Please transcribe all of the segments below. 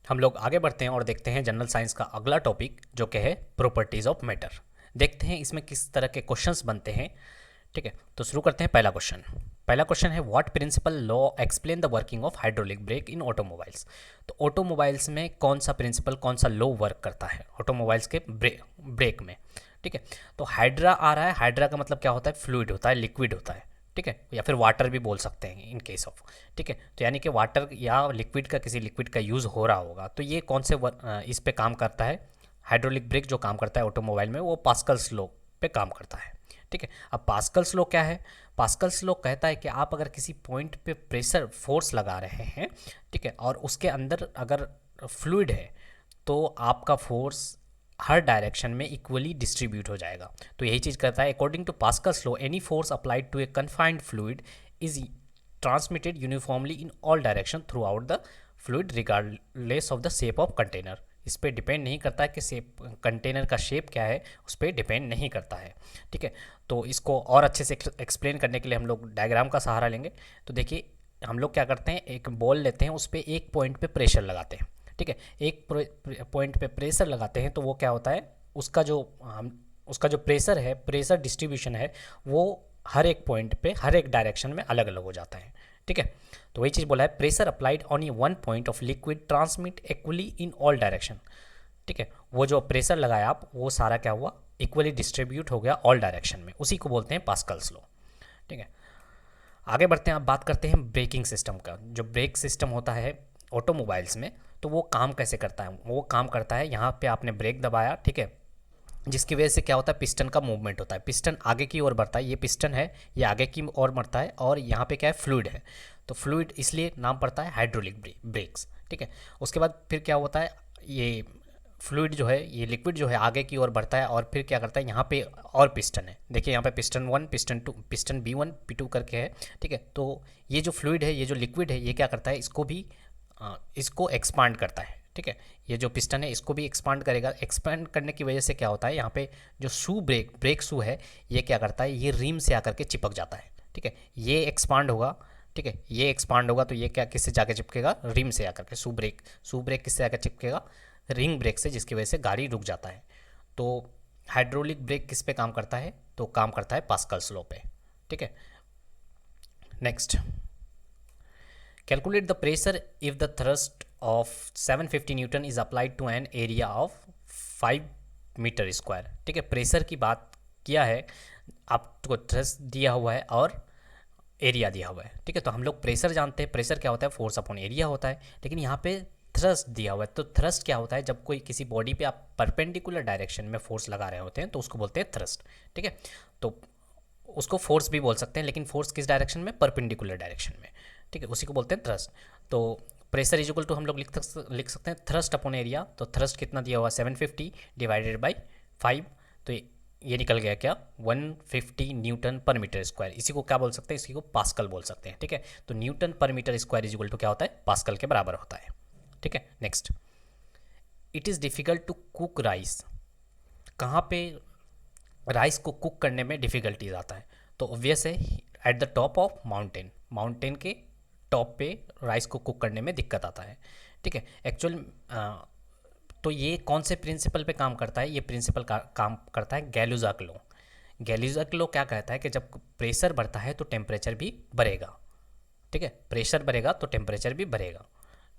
हम लोग आगे बढ़ते हैं और देखते हैं जनरल साइंस का अगला टॉपिक जो कि है प्रॉपर्टीज़ ऑफ मैटर। देखते हैं इसमें किस तरह के क्वेश्चंस बनते हैं। ठीक है, तो शुरू करते हैं। पहला क्वेश्चन है what principle law explain the working of hydraulic brake in automobiles. तो ऑटोमोबाइल्स में कौन सा प्रिंसिपल, कौन सा लॉ वर्क करता है ऑटोमोबाइल्स के ब्रेक में। ठीक है, तो हाइड्रा आ रहा है। हाइड्रा का मतलब क्या होता है? फ्लूइड होता है, लिक्विड होता है। ठीक है, या फिर वाटर भी बोल सकते हैं इन केस ऑफ। ठीक है, तो यानी कि वाटर या लिक्विड का, किसी लिक्विड का यूज़ हो रहा होगा। तो ये कौन से इस पे काम करता है? हाइड्रोलिक ब्रेक जो काम करता है ऑटोमोबाइल में, वो पास्कल्स लॉ पे काम करता है। ठीक है, अब पास्कल्स लॉ क्या है? पास्कल्स लॉ कहता है कि आप अगर किसी पॉइंट पे प्रेशर फोर्स लगा रहे हैं, ठीक है, और उसके अंदर अगर फ्लूइड है, तो आपका फोर्स हर डायरेक्शन में इक्वली डिस्ट्रीब्यूट हो जाएगा। तो यही चीज़ करता है। According to Pascal's law, any force applied to a confined fluid is transmitted uniformly in all direction throughout the fluid regardless of the shape of container. इस पर डिपेंड नहीं करता है कि शेप, कंटेनर का शेप क्या है, उस पर डिपेंड नहीं करता है। ठीक है, तो इसको और अच्छे से एक्सप्लेन करने के लिए हम लोग डायग्राम का सहारा लेंगे। तो देखिए, हम लोग क्या करते हैं, एक बॉल लेते हैं, उस पर एक पॉइंट पे प्रेशर लगाते हैं। ठीक है, एक पॉइंट पे प्रेशर लगाते हैं, तो वो क्या होता है, उसका जो प्रेशर है, प्रेशर डिस्ट्रीब्यूशन है, वो हर एक पॉइंट पे, हर एक डायरेक्शन में अलग अलग हो जाता है। ठीक है, तो वही चीज़ बोला है, pressure applied on A one point of liquid transmit equally in all direction. ठीक है, वो जो प्रेशर लगाया आप, वो सारा क्या हुआ, इक्वली डिस्ट्रीब्यूट हो गया ऑल डायरेक्शन में। उसी को बोलते हैं पास्कल्स लॉ। ठीक है, आगे बढ़ते हैं। आप बात करते हैं ब्रेकिंग सिस्टम का। जो ब्रेक सिस्टम होता है ऑटोमोबाइल्स में, तो वो काम कैसे करता है? वो काम करता है, यहाँ पे आपने ब्रेक दबाया, ठीक है, जिसकी वजह से क्या होता है, पिस्टन का मूवमेंट होता है। पिस्टन आगे की ओर बढ़ता है, ये पिस्टन है, ये आगे की ओर बढ़ता है, और यहाँ पे क्या है, फ्लूइड है। तो फ्लूइड इसलिए नाम पड़ता है हाइड्रोलिक ब्रेक्स। ठीक है, उसके बाद फिर क्या होता है, ये फ्लूइड जो है, ये लिक्विड जो है, आगे की ओर बढ़ता है, और फिर क्या करता है, यहाँ पे और पिस्टन है। देखिए यहाँ पे piston 1, piston 2, piston B1 P2 करके है। ठीक है, तो ये जो फ्लूइड है, ये जो लिक्विड है, ये क्या करता है, इसको एक्सपांड करता है। ठीक है, ये जो पिस्टन है, इसको भी एक्सपांड करेगा। एक्सपांड करने की वजह से क्या होता है, यहाँ पे जो ब्रेक शू है, ये क्या करता है, ये रिम से आकर के चिपक जाता है। ठीक है, ये एक्सपांड होगा। ठीक है, ये एक्सपांड होगा, तो ये क्या, किससे जाकर चिपकेगा, रिम से आकर के। शू ब्रेक किससे आकर चिपकेगा, रिंग ब्रेक से, जिसकी वजह से गाड़ी रुक जाता है। तो हाइड्रोलिक ब्रेक किस पे काम करता है? तो काम करता है पास्कल्स लॉ पे। ठीक है, next, calculate the pressure if the thrust of 750 newton is applied to an area of 5 metre square. ठीक है, प्रेशर की बात किया है, आपको थ्रस्ट दिया हुआ है और एरिया दिया हुआ है। ठीक है, तो हम लोग प्रेशर जानते हैं, प्रेशर क्या होता है, फोर्स अपॉन एरिया होता है। लेकिन यहाँ पे थ्रस्ट दिया हुआ है, तो थ्रस्ट क्या होता है, जब कोई किसी बॉडी पे आप परपेंडिकुलर डायरेक्शन में फोर्स लगा रहे होते हैं, तो उसको बोलते हैं थ्रस्ट। ठीक है, तो उसको फोर्स भी बोल सकते हैं, लेकिन फोर्स किस डायरेक्शन में, परपेंडिकुलर डायरेक्शन में। ठीक है, उसी को बोलते हैं थ्रस्ट। तो प्रेशर इज इक्वल टू हम लोग लिख सकते हैं थ्रस्ट अपॉन एरिया। तो थ्रस्ट कितना दिया हुआ, 750 डिवाइडेड बाई 5। तो ये निकल गया क्या, 150 न्यूटन पर मीटर स्क्वायर। इसी को क्या बोल सकते हैं, इसी को पास्कल बोल सकते हैं। ठीक है, तो न्यूटन पर metre square is equal to क्या होता है, पास्कल के बराबर होता है। ठीक है, next, it is difficult to cook rice. कहाँ पे राइस को कुक करने में डिफ़िकल्टीज आता है? तो ऑब्वियस है, at the top of mountain. Mountain के टॉप पे राइस को कुक करने में दिक्कत आता है। ठीक है, एक्चुअल तो ये कौन से प्रिंसिपल पे काम करता है? ये प्रिंसिपल काम करता है गैलुज़ाक लॉ। गैलुज़ाक लॉ क्या कहता है कि जब प्रेशर बढ़ता है तो टेम्परेचर भी बढ़ेगा। ठीक है, प्रेशर बढ़ेगा तो टेम्परेचर भी बढ़ेगा।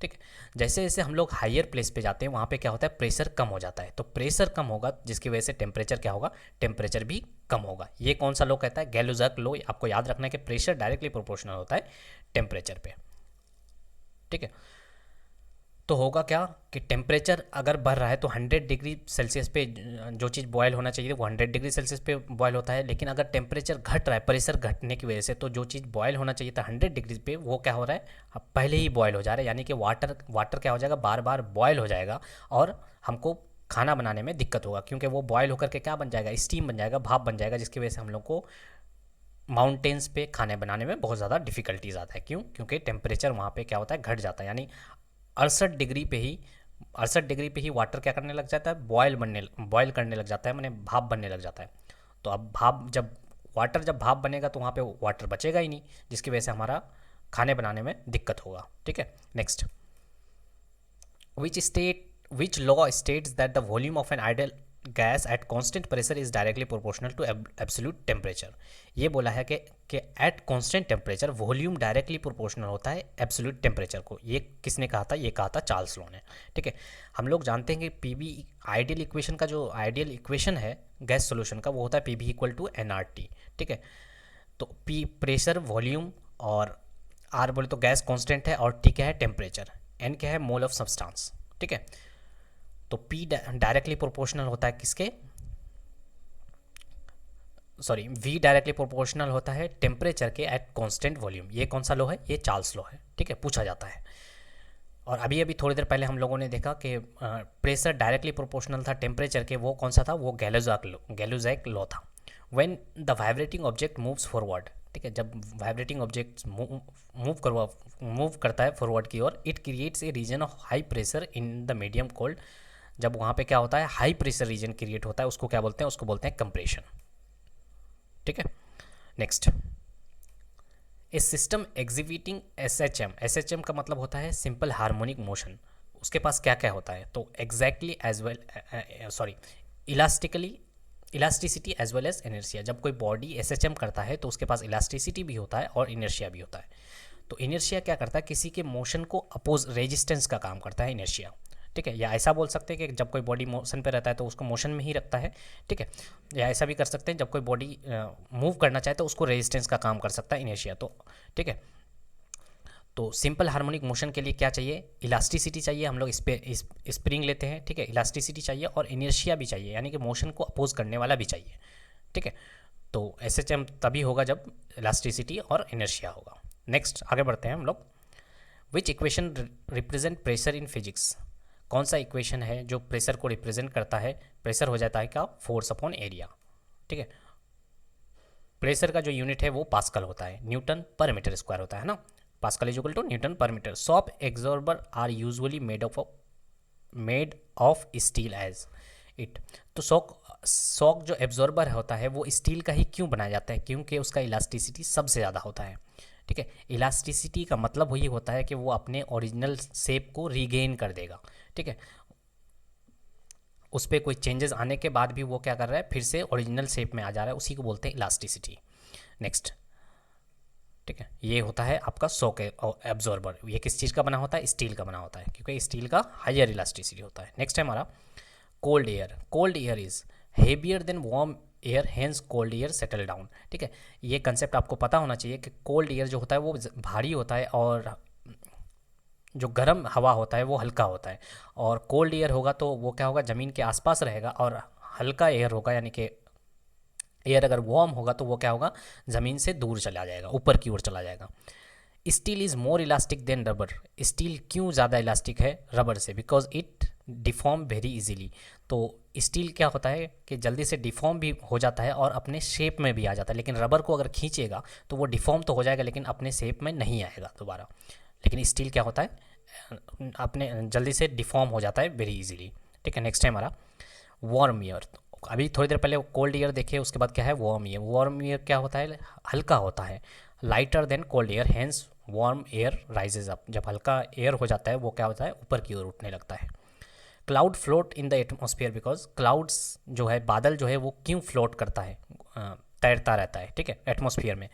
ठीक है, जैसे जैसे हम लोग हायर प्लेस पे जाते हैं, वहाँ पे क्या होता है, प्रेशर कम हो जाता है। तो प्रेशर कम होगा, जिसकी वजह से टेम्परेचर क्या होगा, टेम्परेचर भी कम होगा। ये कौन सा लॉ कहता है, गैलुज़ाक लॉ। आपको याद रखना है कि प्रेशर डायरेक्टली प्रोपोर्शनल होता है टेम्परेचर पे। ठीक है, तो होगा क्या कि टेम्परेचर अगर बढ़ रहा है तो 100 डिग्री सेल्सियस पे जो चीज़ बॉयल होना चाहिए वो 100 डिग्री सेल्सियस पे बॉयल होता है। लेकिन अगर टेम्परेचर घट रहा है, प्रेशर घटने की वजह से, तो जो चीज़ बॉयल होना चाहिए था 100 डिग्री पे, वो क्या हो रहा है, अब पहले ही बॉयल हो जा रहा है। यानी कि वाटर क्या हो जाएगा, बार बार बॉयल हो जाएगा, और हमको खाना बनाने में दिक्कत होगा, क्योंकि वो बॉयल होकर के क्या बन जाएगा, स्टीम बन जाएगा, भाप बन जाएगा, जिसकी वजह से हम लोग को माउंटेन्स पे खाने बनाने में बहुत ज़्यादा डिफिकल्टीज आता है। क्यों? क्योंकि टेम्परेचर वहाँ पे क्या होता है, घट जाता है। यानी 68 डिग्री पे ही वाटर क्या करने लग जाता है, बॉयल करने लग जाता है, मैंने भाप बनने लग जाता है। तो अब जब भाप बनेगा, तो वहाँ पे वाटर बचेगा ही नहीं, जिसकी वजह से हमारा खाने बनाने में दिक्कत होगा। ठीक है, next, which law states that the volume of an ideal gas at constant pressure is directly proportional to absolute temperature। ये बोला है कि at constant temperature volume directly proportional होता है एब्सोल्यूट टेम्परेचर को। ये किसने कहा था? ये कहा था चार्ल्स लॉ ने। ठीक है, हम लोग जानते हैं कि पीबी आइडियल इक्वेशन का जो आइडियल इक्वेशन है गैस सॉल्यूशन का वो होता है पीबी इक्वल टू एनआरटी। ठीक है, तो पी प्रेशर वॉल्यूम और आर बोले तो गैस कांस्टेंट है और टी क्या है? टेम्परेचर। एन क्या है? Mole of substance. ठीक है, तो पी डायरेक्टली प्रोपोर्शनल होता है किसके? सॉरी, वी डायरेक्टली प्रोपोर्शनल होता है टेम्परेचर के एट कांस्टेंट वॉल्यूम। ये कौन सा लॉ है? ये चार्ल्स लॉ है। ठीक है, पूछा जाता है। और अभी अभी थोड़ी देर पहले हम लोगों ने देखा कि प्रेशर डायरेक्टली प्रोपोर्शनल था टेम्परेचर के, वो कौन सा था? वो गैलोजैक लॉ था। When the vibrating object moves forward, ठीक है, जब वाइब्रेटिंग ऑब्जेक्ट मूव करता है फॉरवर्ड की ओर, it creates a region of high pressure in the medium cold. जब वहाँ पे क्या होता है? हाई प्रेशर रीजन क्रिएट होता है, उसको क्या बोलते हैं? उसको बोलते हैं कंप्रेशन। ठीक है, next, a system executing S H M का मतलब होता है सिंपल हार्मोनिक मोशन। उसके पास क्या क्या होता है? तो exactly as well elasticity as well as inertia. जब कोई बॉडी एसएचएम करता है तो उसके पास इलास्टिसिटी भी होता है और इनर्शिया भी होता है। तो इनर्शिया क्या करता है? किसी के मोशन को अपोज रेजिस्टेंस का काम करता है इनर्शिया। ठीक है, या ऐसा बोल सकते हैं कि जब कोई बॉडी मोशन पे रहता है तो उसको मोशन में ही रखता है। ठीक है, या ऐसा भी कर सकते हैं जब कोई बॉडी मूव करना चाहे तो उसको रेजिस्टेंस का काम कर सकता है इनर्शिया। तो ठीक है, तो सिंपल हार्मोनिक मोशन के लिए क्या चाहिए? इलास्टिसिटी चाहिए। हम लोग स्प्रिंग लेते हैं। ठीक है, इलास्टिसिटी चाहिए और इनर्शिया भी चाहिए, यानी कि मोशन को अपोज करने वाला भी चाहिए। ठीक है, तो एसएचएम तभी होगा जब इलास्टिसिटी और इनर्शिया होगा। नेक्स्ट आगे बढ़ते हैं हम लोग। विच equation represent pressure in physics? कौन सा इक्वेशन है जो प्रेशर को रिप्रेजेंट करता है? प्रेशर हो जाता है क्या? Force upon area. ठीक है, प्रेशर का जो यूनिट है वो पास्कल होता है, न्यूटन पर मीटर स्क्वायर होता है ना। Pascal is equal to newton पर metre. Shock absorber are usually made of steel as it. तो शॉक जो एब्जॉर्बर होता है वो स्टील का ही क्यों बनाया जाता है? क्योंकि उसका इलास्टिसिटी सबसे ज़्यादा होता है। ठीक है, इलास्टिसिटी का मतलब वही होता है कि वो अपने ओरिजिनल शेप को रीगेन कर देगा। ठीक है, उस पर कोई चेंजेस आने के बाद भी वो क्या कर रहा है? फिर से ओरिजिनल शेप में आ जा रहा है, उसी को बोलते हैं इलास्टिसिटी। नेक्स्ट, ठीक है, ये होता है आपका शॉक एब्जॉर्बर। ये किस चीज़ का बना होता है? स्टील का बना होता है, क्योंकि स्टील का हायर इलास्टिसिटी होता है। नेक्स्ट है हमारा cold air. Cold air is heavier than warm air, hence cold air settle down. ठीक है, ये कंसेप्ट आपको पता होना चाहिए कि कोल्ड एयर जो होता है वो भारी होता है और जो गर्म हवा होता है वो हल्का होता है। और कोल्ड एयर होगा तो वो क्या होगा? ज़मीन के आसपास रहेगा। और हल्का एयर होगा, यानी कि एयर अगर वार्म होगा तो वो क्या होगा? ज़मीन से दूर चला जाएगा, ऊपर की ओर चला जाएगा। Steel is more elastic than rubber. Steel क्यों ज़्यादा इलास्टिक है रबर से? Because it deform very easily. तो स्टील क्या होता है कि जल्दी से डिफॉर्म भी हो जाता है और अपने शेप में भी आ जाता है। लेकिन रबर को अगर खींचेगा तो वो डिफॉर्म तो हो जाएगा लेकिन अपने शेप में नहीं आएगा दोबारा। लेकिन स्टील क्या होता है? अपने जल्दी से डिफॉर्म हो जाता है वेरी इजीली। ठीक है, नेक्स्ट है हमारा वार्म ईयर। अभी थोड़ी देर पहले कोल्ड ईयर देखे, उसके बाद क्या है? Warm year. वार्म ईयर क्या होता है? हल्का होता है, lighter than cold air, hence warm air rises up. जब हल्का एयर हो जाता है वो क्या होता है? ऊपर की ओर उठने लगता है। Cloud float in the atmosphere because clouds जो है, बादल जो है वो क्यों फ्लोट करता है? तैरता रहता है। ठीक है, एटमॉस्फेयर में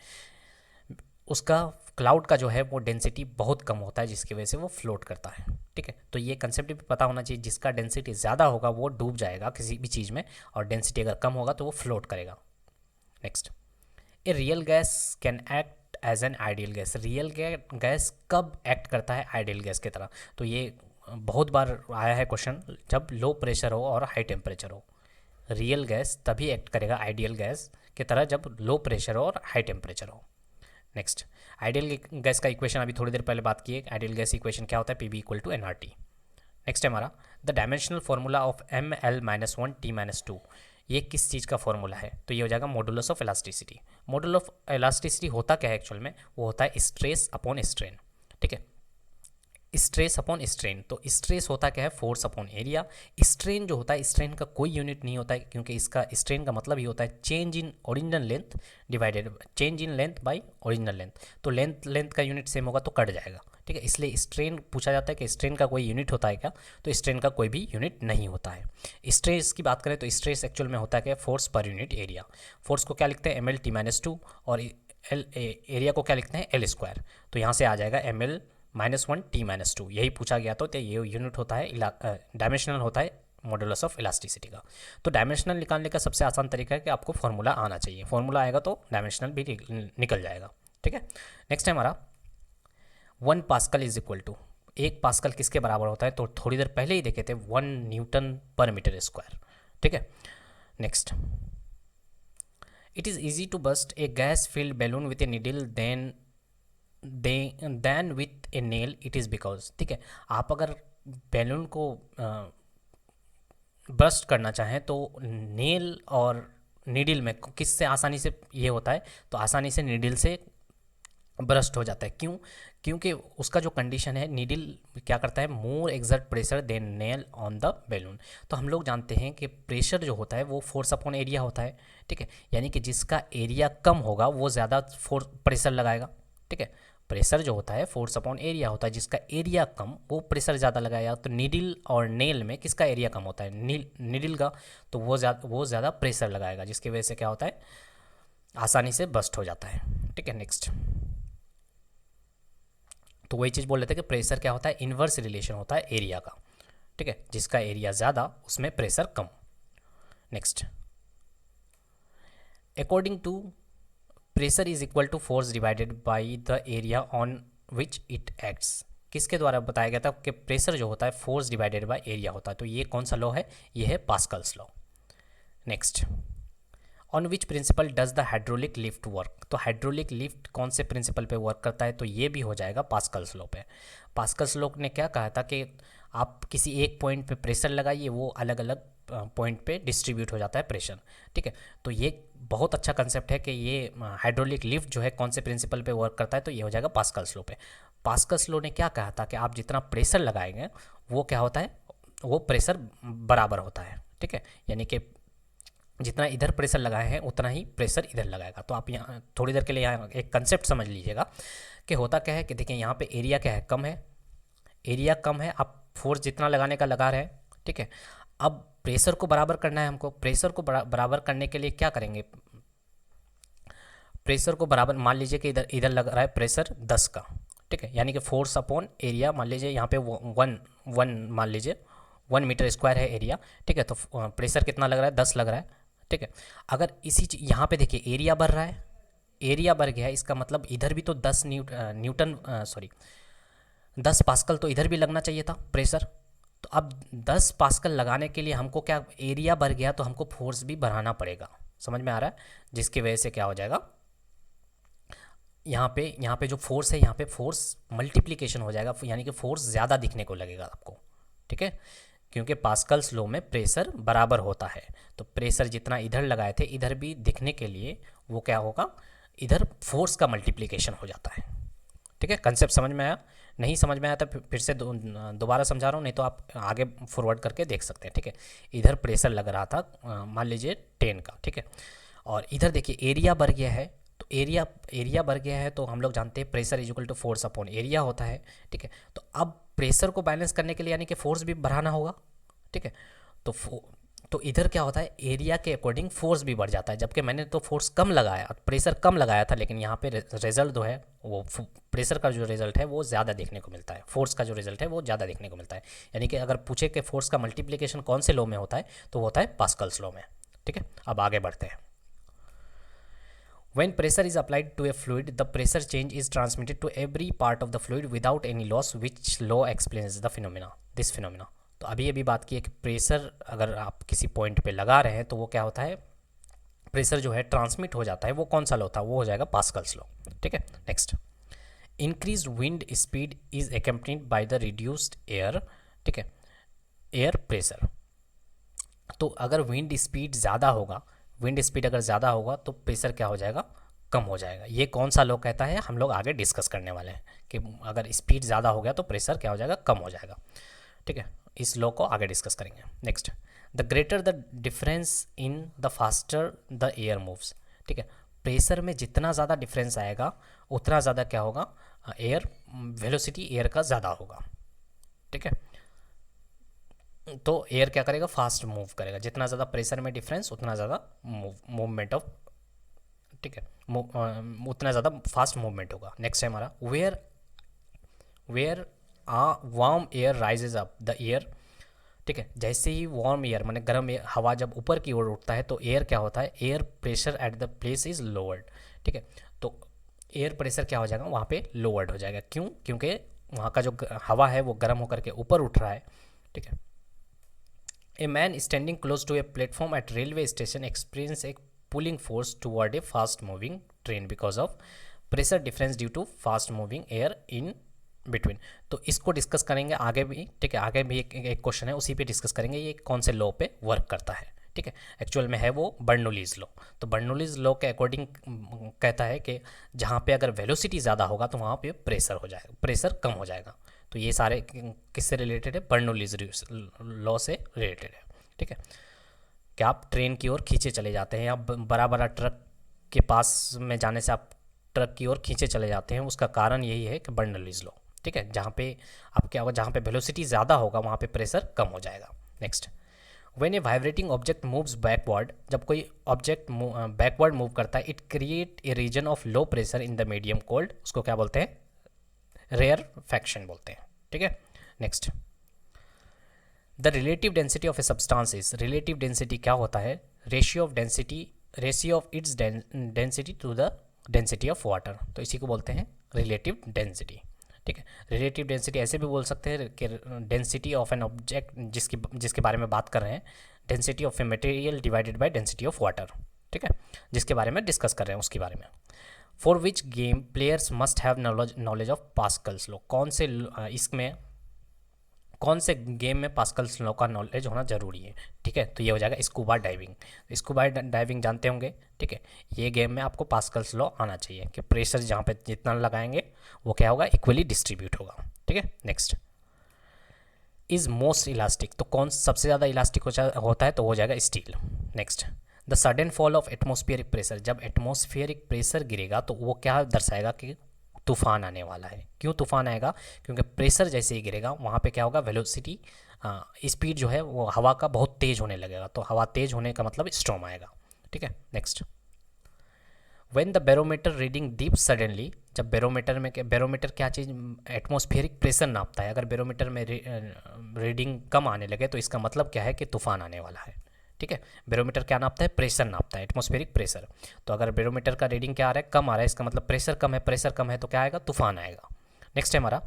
उसका क्लाउड का जो है वो डेंसिटी बहुत कम होता है, जिसकी वजह से वो फ्लोट करता है। ठीक है, तो ये कंसेप्ट भी पता होना चाहिए, जिसका डेंसिटी ज़्यादा होगा वो डूब जाएगा किसी भी चीज़ में, और डेंसिटी अगर कम होगा तो वो फ्लोट करेगा। Next, a real gas can act as an ideal gas. Real gas कब एक्ट करता है आइडियल गैस की तरह? तो ये बहुत बार आया है क्वेश्चन, जब लो प्रेशर हो और हाई टेम्परेचर हो। रियल गैस तभी एक्ट करेगा आइडियल गैस की तरह जब लो प्रेशर हो और हाई टेम्परेचर हो। नेक्स्ट, आइडियल गैस का इक्वेशन अभी थोड़ी देर पहले बात की है। आइडियल गैस इक्वेशन क्या होता है? P V equal to n R T. Next है हमारा the dimensional formula of M L minus one T minus two. ये किस चीज़ का फॉर्मूला है? तो ये हो जाएगा modulus of elasticity. Modulus of elasticity होता क्या है एक्चुअल में? वो होता है स्ट्रेस अपॉन स्ट्रेन। ठीक है, स्ट्रेस अपॉन स्ट्रेन। तो स्ट्रेस होता क्या है? Force upon area. स्ट्रेन जो होता है, स्ट्रेन का कोई यूनिट नहीं होता है, क्योंकि इसका स्ट्रेन का मतलब ही होता है change in original length divided change in length bye original length. तो लेंथ का यूनिट सेम होगा तो कट जाएगा। ठीक है, इसलिए स्ट्रेन पूछा जाता है कि स्ट्रेन का कोई यूनिट होता है क्या, तो स्ट्रेन का कोई भी यूनिट नहीं होता है। स्ट्रेस की बात करें तो स्ट्रेस एक्चुअल में होता है क्या, force per unit area. Force को क्या लिखते हैं, M L T minus two, और एरिया को क्या लिखते हैं, एल स्क्वायर। तो यहाँ से आ जाएगा M L minus one T minus two, यही पूछा गया तो ये यूनिट होता है, डायमेंशनल होता है मॉडुलस ऑफ इलास्टिसिटी का। तो डायमेंशनल निकालने का सबसे आसान तरीका है कि आपको फॉर्मूला आना चाहिए, फॉर्मूला आएगा तो डायमेंशनल भी निकल जाएगा। ठीक है, नेक्स्ट है हमारा 1 pascal is equal to, 1 pascal किसके बराबर होता है, तो थोड़ी देर पहले ही देखे थे 1 न्यूटन पर मीटर स्क्वायर। ठीक है, next, it is easy to burst a gas filled balloon with a needle than with a nail, it is because. ठीक है, आप अगर बैलून को बस्ट करना चाहें तो नेल और नीडल में किससे आसानी से ये होता है, तो आसानी से नीडल से ब्रस्ट हो जाता है। क्यों, क्योंकि उसका जो कंडीशन है, नीडल क्या करता है, more exert pressure than nail on the balloon. तो हम लोग जानते हैं कि प्रेशर जो होता है वो फोर्स अपॉन एरिया होता है। ठीक है, यानी कि जिसका एरिया कम होगा वो ज़्यादा फोर्स प्रेशर लगाएगा। ठीक है, प्रेशर जो होता है फोर्स अपॉन एरिया होता है, जिसका एरिया कम वो प्रेशर ज़्यादा लगाएगा। तो नीडल और नेल में किसका एरिया कम होता है, नीडल का, तो वो ज़्यादा प्रेशर लगाएगा, जिसकी वजह से क्या होता है, आसानी से बस्ट हो जाता है। ठीक है, नेक्स्ट, तो वही चीज़ बोल रहे थे कि प्रेशर क्या होता है, इन्वर्स रिलेशन होता है एरिया का। ठीक है, जिसका एरिया ज़्यादा उसमें प्रेशर कम। Next, according to pressure is equal to force divided by the area on which it acts, किसके द्वारा बताया गया था कि प्रेशर जो होता है फोर्स डिवाइडेड बाय एरिया होता है, तो ये कौन सा लॉ है, ये है Pascal's law. Next, on which principle does the hydraulic lift work, तो हाइड्रोलिक लिफ्ट कौन से प्रिंसिपल पे वर्क करता है, तो ये भी हो जाएगा पास्कल्स लॉ पे। पास्कल्स लॉ ने क्या कहा था कि आप किसी एक पॉइंट पे प्रेशर लगाइए, वो अलग अलग पॉइंट पे डिस्ट्रीब्यूट हो जाता है प्रेशर। ठीक है, तो ये बहुत अच्छा कंसेप्ट है कि ये हाइड्रोलिक लिफ्ट जो है कौन से प्रिंसिपल पे वर्क करता है, तो ये हो जाएगा पास्कल्स लॉ पे। पास्कल्स लॉ ने क्या कहा था कि आप जितना प्रेशर लगाएंगे वो क्या होता है, वो प्रेशर बराबर होता है। ठीक है, यानी कि जितना इधर प्रेशर लगाए हैं उतना ही प्रेशर इधर लगाएगा। तो आप यहाँ थोड़ी देर के लिए यहाँ एक कंसेप्ट समझ लीजिएगा कि होता क्या है कि देखिए यहाँ पे एरिया क्या है, कम है, एरिया कम है, आप फोर्स जितना लगाने का लगा रहे हैं। ठीक है, अब प्रेशर को बराबर करना है हमको, प्रेशर को बराबर करने के लिए क्या करेंगे, प्रेशर को बराबर, मान लीजिए कि इधर इधर लग रहा है प्रेशर 10 का। ठीक है, यानी कि फोर्स अपॉन एरिया, मान लीजिए यहाँ पे वन मान लीजिए 1 मीटर स्क्वायर है एरिया। ठीक है, तो प्रेशर कितना लग रहा है, 10 लग रहा है। ठीक है, अगर इसी यहाँ पे देखिए एरिया बढ़ रहा है, एरिया बढ़ गया है, इसका मतलब इधर भी तो 10 न्यूटन 10 पास्कल तो इधर भी लगना चाहिए था प्रेशर। तो अब 10 पास्कल लगाने के लिए हमको क्या, एरिया बढ़ गया तो हमको फोर्स भी बढ़ाना पड़ेगा, समझ में आ रहा है, जिसकी वजह से क्या हो जाएगा, यहाँ पे जो फोर्स है यहाँ पे फोर्स मल्टीप्लिकेशन हो जाएगा, यानी कि फोर्स ज़्यादा दिखने को लगेगा आपको। ठीक है, क्योंकि पास्कल्स लॉ में प्रेशर बराबर होता है, तो प्रेशर जितना इधर लगाए थे इधर भी दिखने के लिए वो क्या होगा, इधर फोर्स का मल्टीप्लिकेशन हो जाता है। ठीक है, कंसेप्ट समझ में आया, नहीं समझ में आया तो फिर से दोबारा समझा रहा हूँ, नहीं तो आप आगे फॉरवर्ड करके देख सकते हैं। ठीक है, इधर प्रेशर लग रहा था मान लीजिए 10 का। ठीक है, और इधर देखिए एरिया बढ़ गया है, तो एरिया बढ़ गया है, तो हम लोग जानते हैं pressure is equal to force upon area होता है। ठीक है, तो अब प्रेशर को बैलेंस करने के लिए यानी कि फोर्स भी बढ़ाना होगा। ठीक है, तो इधर क्या होता है, एरिया के अकॉर्डिंग फोर्स भी बढ़ जाता है, जबकि मैंने तो फोर्स कम लगाया, प्रेशर कम लगाया था, लेकिन यहाँ पे रिजल्ट जो है वो प्रेशर का जो रिजल्ट है वो ज़्यादा देखने को मिलता है, फोर्स का जो रिजल्ट है वो ज़्यादा देखने को मिलता है। यानी कि अगर पूछे कि फोर्स का मल्टीप्लिकेशन कौन से लॉ में होता है, तो होता है पास्कल्स लॉ में। ठीक है, अब आगे बढ़ते हैं। When pressure is applied to a fluid, the pressure change is transmitted to every part of the fluid without any loss, which law explains this phenomena. तो अभी बात की है कि प्रेशर अगर आप किसी पॉइंट पे लगा रहे हैं तो वो क्या होता है, प्रेशर जो है ट्रांसमिट हो जाता है, वो कौन सा लॉ था, वो हो जाएगा पास्कल्स लॉ। ठीक है, next, increase wind speed is accompanied by the reduced air. ठीक है, एयर प्रेशर, तो अगर विंड स्पीड ज़्यादा होगा, विंड स्पीड अगर ज़्यादा होगा तो प्रेशर क्या हो जाएगा, कम हो जाएगा। ये कौन सा लॉ कहता है, हम लोग आगे डिस्कस करने वाले हैं कि अगर स्पीड ज़्यादा हो गया तो प्रेशर क्या हो जाएगा, कम हो जाएगा। ठीक है, इस लॉ को आगे डिस्कस करेंगे। Next, the greater the difference in the faster the air moves. ठीक है, प्रेशर में जितना ज़्यादा डिफरेंस आएगा उतना ज़्यादा क्या होगा, एयर वेलोसिटी एयर का ज़्यादा होगा, ठीक है। तो एयर क्या करेगा, फास्ट मूव करेगा, जितना ज़्यादा प्रेशर में डिफरेंस उतना ज़्यादा मूवमेंट ऑफ, ठीक है, उतना ज़्यादा फास्ट मूवमेंट होगा। नेक्स्ट है हमारा where where warm air rises up the air, ठीक है। जैसे ही वार्म एयर माने गर्म हवा जब ऊपर की ओर उठता है तो एयर क्या होता है, air pressure at the place is lowered, ठीक है। तो एयर प्रेशर क्या हो जाएगा, वहाँ पे लोअर्ड हो जाएगा। क्यों? क्योंकि वहाँ का जो हवा है वो गर्म होकर के ऊपर उठ रहा है, ठीक है। A man standing close to a platform at railway station experience a pulling force toward a fast moving train because of pressure difference due to fast moving air in between. तो इसको डिस्कस करेंगे आगे भी, ठीक है। आगे भी एक क्वेश्चन है, उसी पे डिस्कस करेंगे ये कौन से लॉ पे वर्क करता है, ठीक है। एक्चुअल में है वो बर्नौलीज लॉ। तो बर्नौलीज लॉ के अकॉर्डिंग कहता है कि जहाँ पे अगर वेलोसिटी ज़्यादा होगा तो वहाँ पे प्रेशर हो जाएगा, प्रेशर कम हो जाएगा। तो ये सारे किससे रिलेटेड है, बर्नौलीज लॉ से रिलेटेड है, ठीक है। कि आप ट्रेन की ओर खींचे चले जाते हैं या बड़ा बड़ा ट्रक के पास में जाने से आप ट्रक की ओर खींचे चले जाते हैं, उसका कारण यही है कि बर्नौलीज लॉ, ठीक है। जहाँ पे आप क्या होगा, जहाँ पे वेलोसिटी ज़्यादा होगा वहाँ पे प्रेशर कम हो जाएगा। Next, when a vibrating object moves backward, जब कोई ऑब्जेक्ट बैकवर्ड मूव करता है, it create a region of low pressure in the medium called, उसको क्या बोलते हैं, रेयरफैक्शन बोलते हैं, ठीक है। Next, the relative density of a substance is, relative density क्या होता है, ratio of density, ratio of its density to the density of water. तो इसी को बोलते हैं रिलेटिव डेंसिटी, ठीक है। रिलेटिव डेंसिटी ऐसे भी बोल सकते हैं कि डेंसिटी ऑफ एन ऑब्जेक्ट, जिसके बारे में बात कर रहे हैं, density of a material divided by density of water, ठीक है, जिसके बारे में डिस्कस कर रहे हैं उसके बारे में। For which game players must have knowledge of Pascal's law, कौन से गेम में पास्कल्स लॉ का नॉलेज होना जरूरी है, ठीक है। तो ये हो जाएगा स्कूबा डाइविंग। स्कूबा डाइविंग जानते होंगे, ठीक है। ये गेम में आपको पास्कल्स लॉ आना चाहिए कि प्रेशर जहाँ पे जितना लगाएंगे वो क्या होगा, इक्वली डिस्ट्रीब्यूट होगा, ठीक है। नेक्स्ट, इज मोस्ट इलास्टिक, तो कौन सबसे ज़्यादा इलास्टिक होता है, तो हो जाएगा steel. Next, the sudden fall of atmospheric pressure, जब एटमॉस्फेरिक प्रेशर गिरेगा तो वो क्या दर्शाएगा कि तूफान आने वाला है। क्यों तूफान आएगा, क्योंकि प्रेशर जैसे ही गिरेगा वहाँ पे क्या होगा, वेलोसिटी, स्पीड जो है वो हवा का बहुत तेज होने लगेगा। तो हवा तेज होने का मतलब स्टॉर्म आएगा, ठीक है। Next, when the barometer reading dip suddenly, जब बैरोमीटर क्या चीज़, एटमॉस्फेरिक प्रेशर नापता है। अगर बैरोमीटर में रीडिंग कम आने लगे तो इसका मतलब क्या है कि तूफान आने वाला है, ठीक है। बैरोमीटर क्या नापता है, प्रेशर नापता है, एटमॉस्फेरिक प्रेशर। तो अगर बैरोमीटर का रीडिंग क्या आ रहा है, कम आ रहा है, इसका मतलब प्रेशर कम है, प्रेशर कम है तो क्या आएगा, तूफान आएगा। नेक्स्ट है हमारा,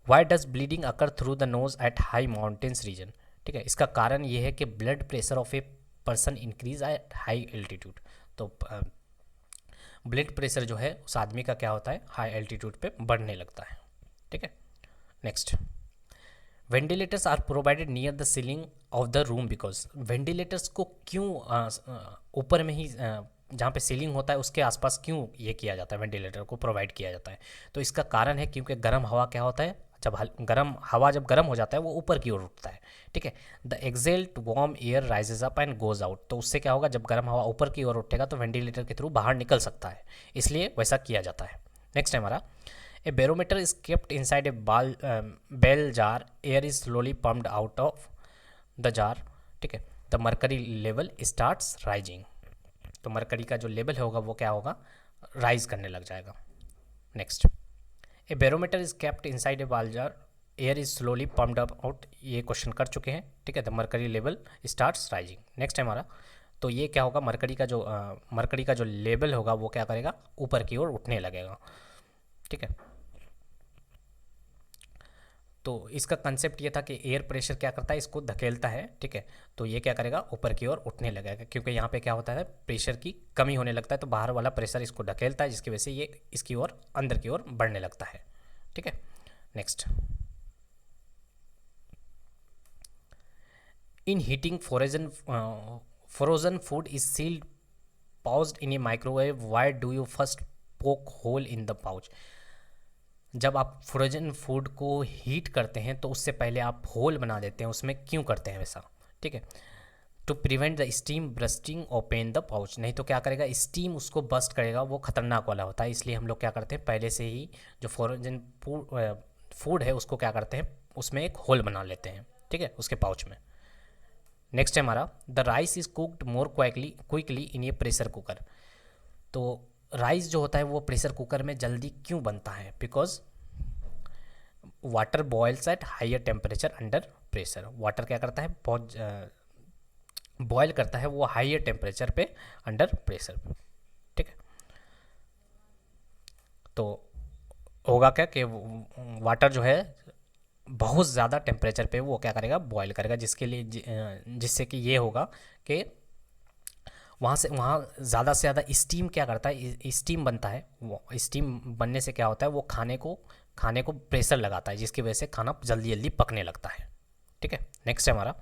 why does bleeding occur through the nose at high mountains region, ठीक है। इसका कारण ये है कि blood pressure of a person increase at high altitude. तो ब्लड प्रेशर जो है उस आदमी का क्या होता है, हाई एल्टीट्यूड पे बढ़ने लगता है, ठीक है। Next, ventilators are provided near the ceiling of the room because, ventilators को क्यों ऊपर में ही जहाँ पे सीलिंग होता है उसके आसपास क्यों ये किया जाता है, वेंटिलेटर को प्रोवाइड किया जाता है। तो इसका कारण है क्योंकि गर्म हवा क्या होता है, जब गर्म हो जाता है वो ऊपर की ओर उठता है, ठीक है। The excelled warm air rises up and goes out, तो उससे क्या होगा, जब गर्म हवा ऊपर की ओर उठेगा तो वेंटिलेटर के थ्रू बाहर निकल सकता है, इसलिए वैसा किया जाता है। नेक्स्ट है हमारा, a barometer is kept inside a bell jar, air is slowly pumped out of the jar, ठीक है। The mercury level starts rising, तो मरकरी का जो लेवल होगा वो क्या होगा, राइज करने लग जाएगा। Next, a barometer is kept inside a bell jar, air is slowly pumped up out, ये क्वेश्चन कर चुके हैं, ठीक है। The mercury level starts rising. Next है हमारा, तो ये क्या होगा, मरकरी का जो लेवल होगा वो क्या करेगा, ऊपर की ओर उठने लगेगा, ठीक है। तो इसका कंसेप्ट ये था कि एयर प्रेशर क्या करता है, इसको धकेलता है, ठीक है। तो ये क्या करेगा, ऊपर की ओर उठने लगेगा, क्योंकि यहाँ पे क्या होता है, प्रेशर की कमी होने लगता है, तो बाहर वाला प्रेशर इसको धकेलता है, जिसकी वजह से ये इसकी ओर अंदर की ओर बढ़ने लगता है, ठीक है। Next, in heating frozen food is sealed pouched in a microwave, why do you first poke hole in the pouch, जब आप फ्रोजन फूड को हीट करते हैं तो उससे पहले आप होल बना देते हैं उसमें, क्यों करते हैं वैसा, ठीक है। To prevent the steam bursting open the pouch, नहीं तो क्या करेगा, स्टीम उसको बस्ट करेगा, वो खतरनाक वाला होता है। इसलिए हम लोग क्या करते हैं, पहले से ही जो फ्रोजन फूड है उसको क्या करते हैं, उसमें एक होल बना लेते हैं, ठीक है, उसके पाउच में। नेक्स्ट है हमारा, the rice is cooked more quickly in A pressure cooker. तो राइस जो होता है वो प्रेशर कुकर में जल्दी क्यों बनता है, because water boils at higher temperature under pressure. Water क्या करता है, बहुत बॉयल करता है वो हाइयर टेम्परेचर पे अंडर प्रेशर पे, ठीक है। तो होगा क्या कि वाटर जो है बहुत ज़्यादा टेम्परेचर पे वो क्या करेगा, बॉयल करेगा, जिसके लिए जिससे कि ये होगा कि वहाँ ज़्यादा से ज़्यादा स्टीम क्या करता है, स्टीम बनता है। वो स्टीम बनने से क्या होता है, वो खाने को प्रेशर लगाता है, जिसकी वजह से खाना जल्दी जल्दी पकने लगता है, ठीक है। नेक्स्ट है हमारा,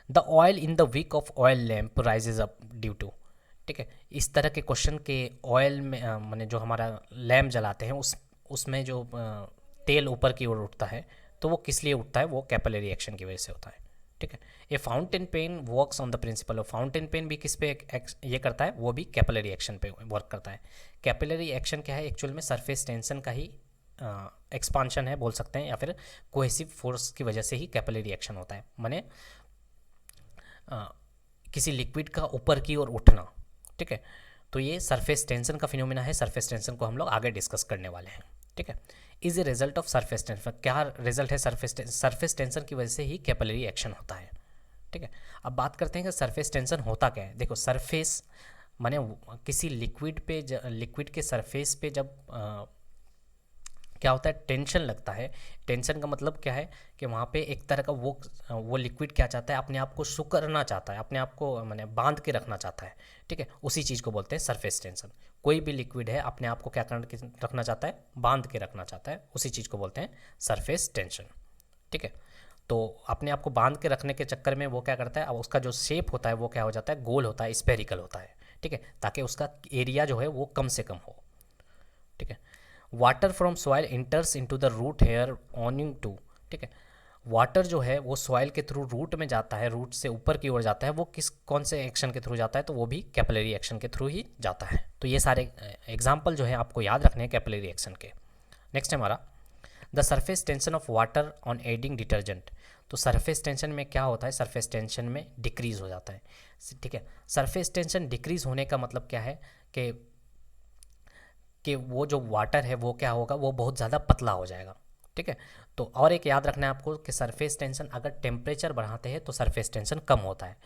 the oil in the wick of oil lamp rises up due to, ठीक है। इस तरह के क्वेश्चन के ऑयल में माने जो हमारा लैम्प जलाते हैं उसमें जो तेल ऊपर की ओर उठता है, तो वो किस लिए उठता है, वो कैपिलरी रिएक्शन की वजह से होता है, ठीक है। A fountain pen works on the principle of, fountain pen भी किस पे ये करता है, वो भी कैपिलरी एक्शन पे वर्क करता है। कैपिलरी एक्शन क्या है, एक्चुअल में सरफेस टेंशन का ही एक्सपांशन है बोल सकते हैं, या फिर कोहेसिव फोर्स की वजह से ही कैपिलरी एक्शन होता है, माने किसी लिक्विड का ऊपर की ओर उठना, ठीक है। तो ये सरफेस टेंशन का फिनोमिना है, सरफेस टेंशन को हम लोग आगे डिस्कस करने वाले हैं, ठीक है। Is a result of surface tension, क्या रिजल्ट है, सरफेस टेंशन की वजह से ही कैपिलरी एक्शन होता है, ठीक है। अब बात करते हैं कि सरफेस टेंशन होता क्या है। देखो, सरफेस माने किसी लिक्विड के सरफेस पे जब क्या होता है, टेंशन लगता है। टेंशन का मतलब क्या है कि वहाँ पे एक तरह का वो लिक्विड क्या चाहता है, अपने आप को सुकड़ना चाहता है, अपने आप को माने बांध के रखना चाहता है, ठीक है। उसी चीज़ को बोलते हैं सरफेस टेंशन। कोई भी लिक्विड है अपने आप को क्या रखना चाहता है, बांध के रखना चाहता है, उसी चीज़ को बोलते हैं सरफेस टेंशन, ठीक है। तो अपने आप को बांध के रखने के चक्कर में वो क्या करता है, अब उसका जो शेप होता है वो क्या हो जाता है, गोल होता है, स्फेरिकल होता है, ठीक है, ताकि उसका एरिया जो है वो कम से कम हो, ठीक है। Water from soil enters into the root hair owing to, ठीक है। वाटर जो है वो सॉइल के थ्रू रूट में जाता है, रूट से ऊपर की ओर जाता है, वो कौन से एक्शन के थ्रू जाता है, तो वो भी कैपिलरी एक्शन के थ्रू ही जाता है। तो ये सारे एग्जाम्पल जो है आपको याद रखने हैं कैपिलरी एक्शन के। नेक्स्ट है हमारा, the surface tension of water on adding detergent. तो सरफेस टेंशन में क्या होता है, सरफेस टेंशन में डिक्रीज हो जाता है, ठीक है। सरफेस टेंशन डिक्रीज होने का मतलब क्या है कि वो जो वाटर है वो क्या होगा, वो बहुत ज़्यादा पतला हो जाएगा, ठीक है। तो और एक याद रखना है आपको कि सरफेस टेंशन अगर टेम्परेचर बढ़ाते हैं तो सरफेस टेंशन कम होता है।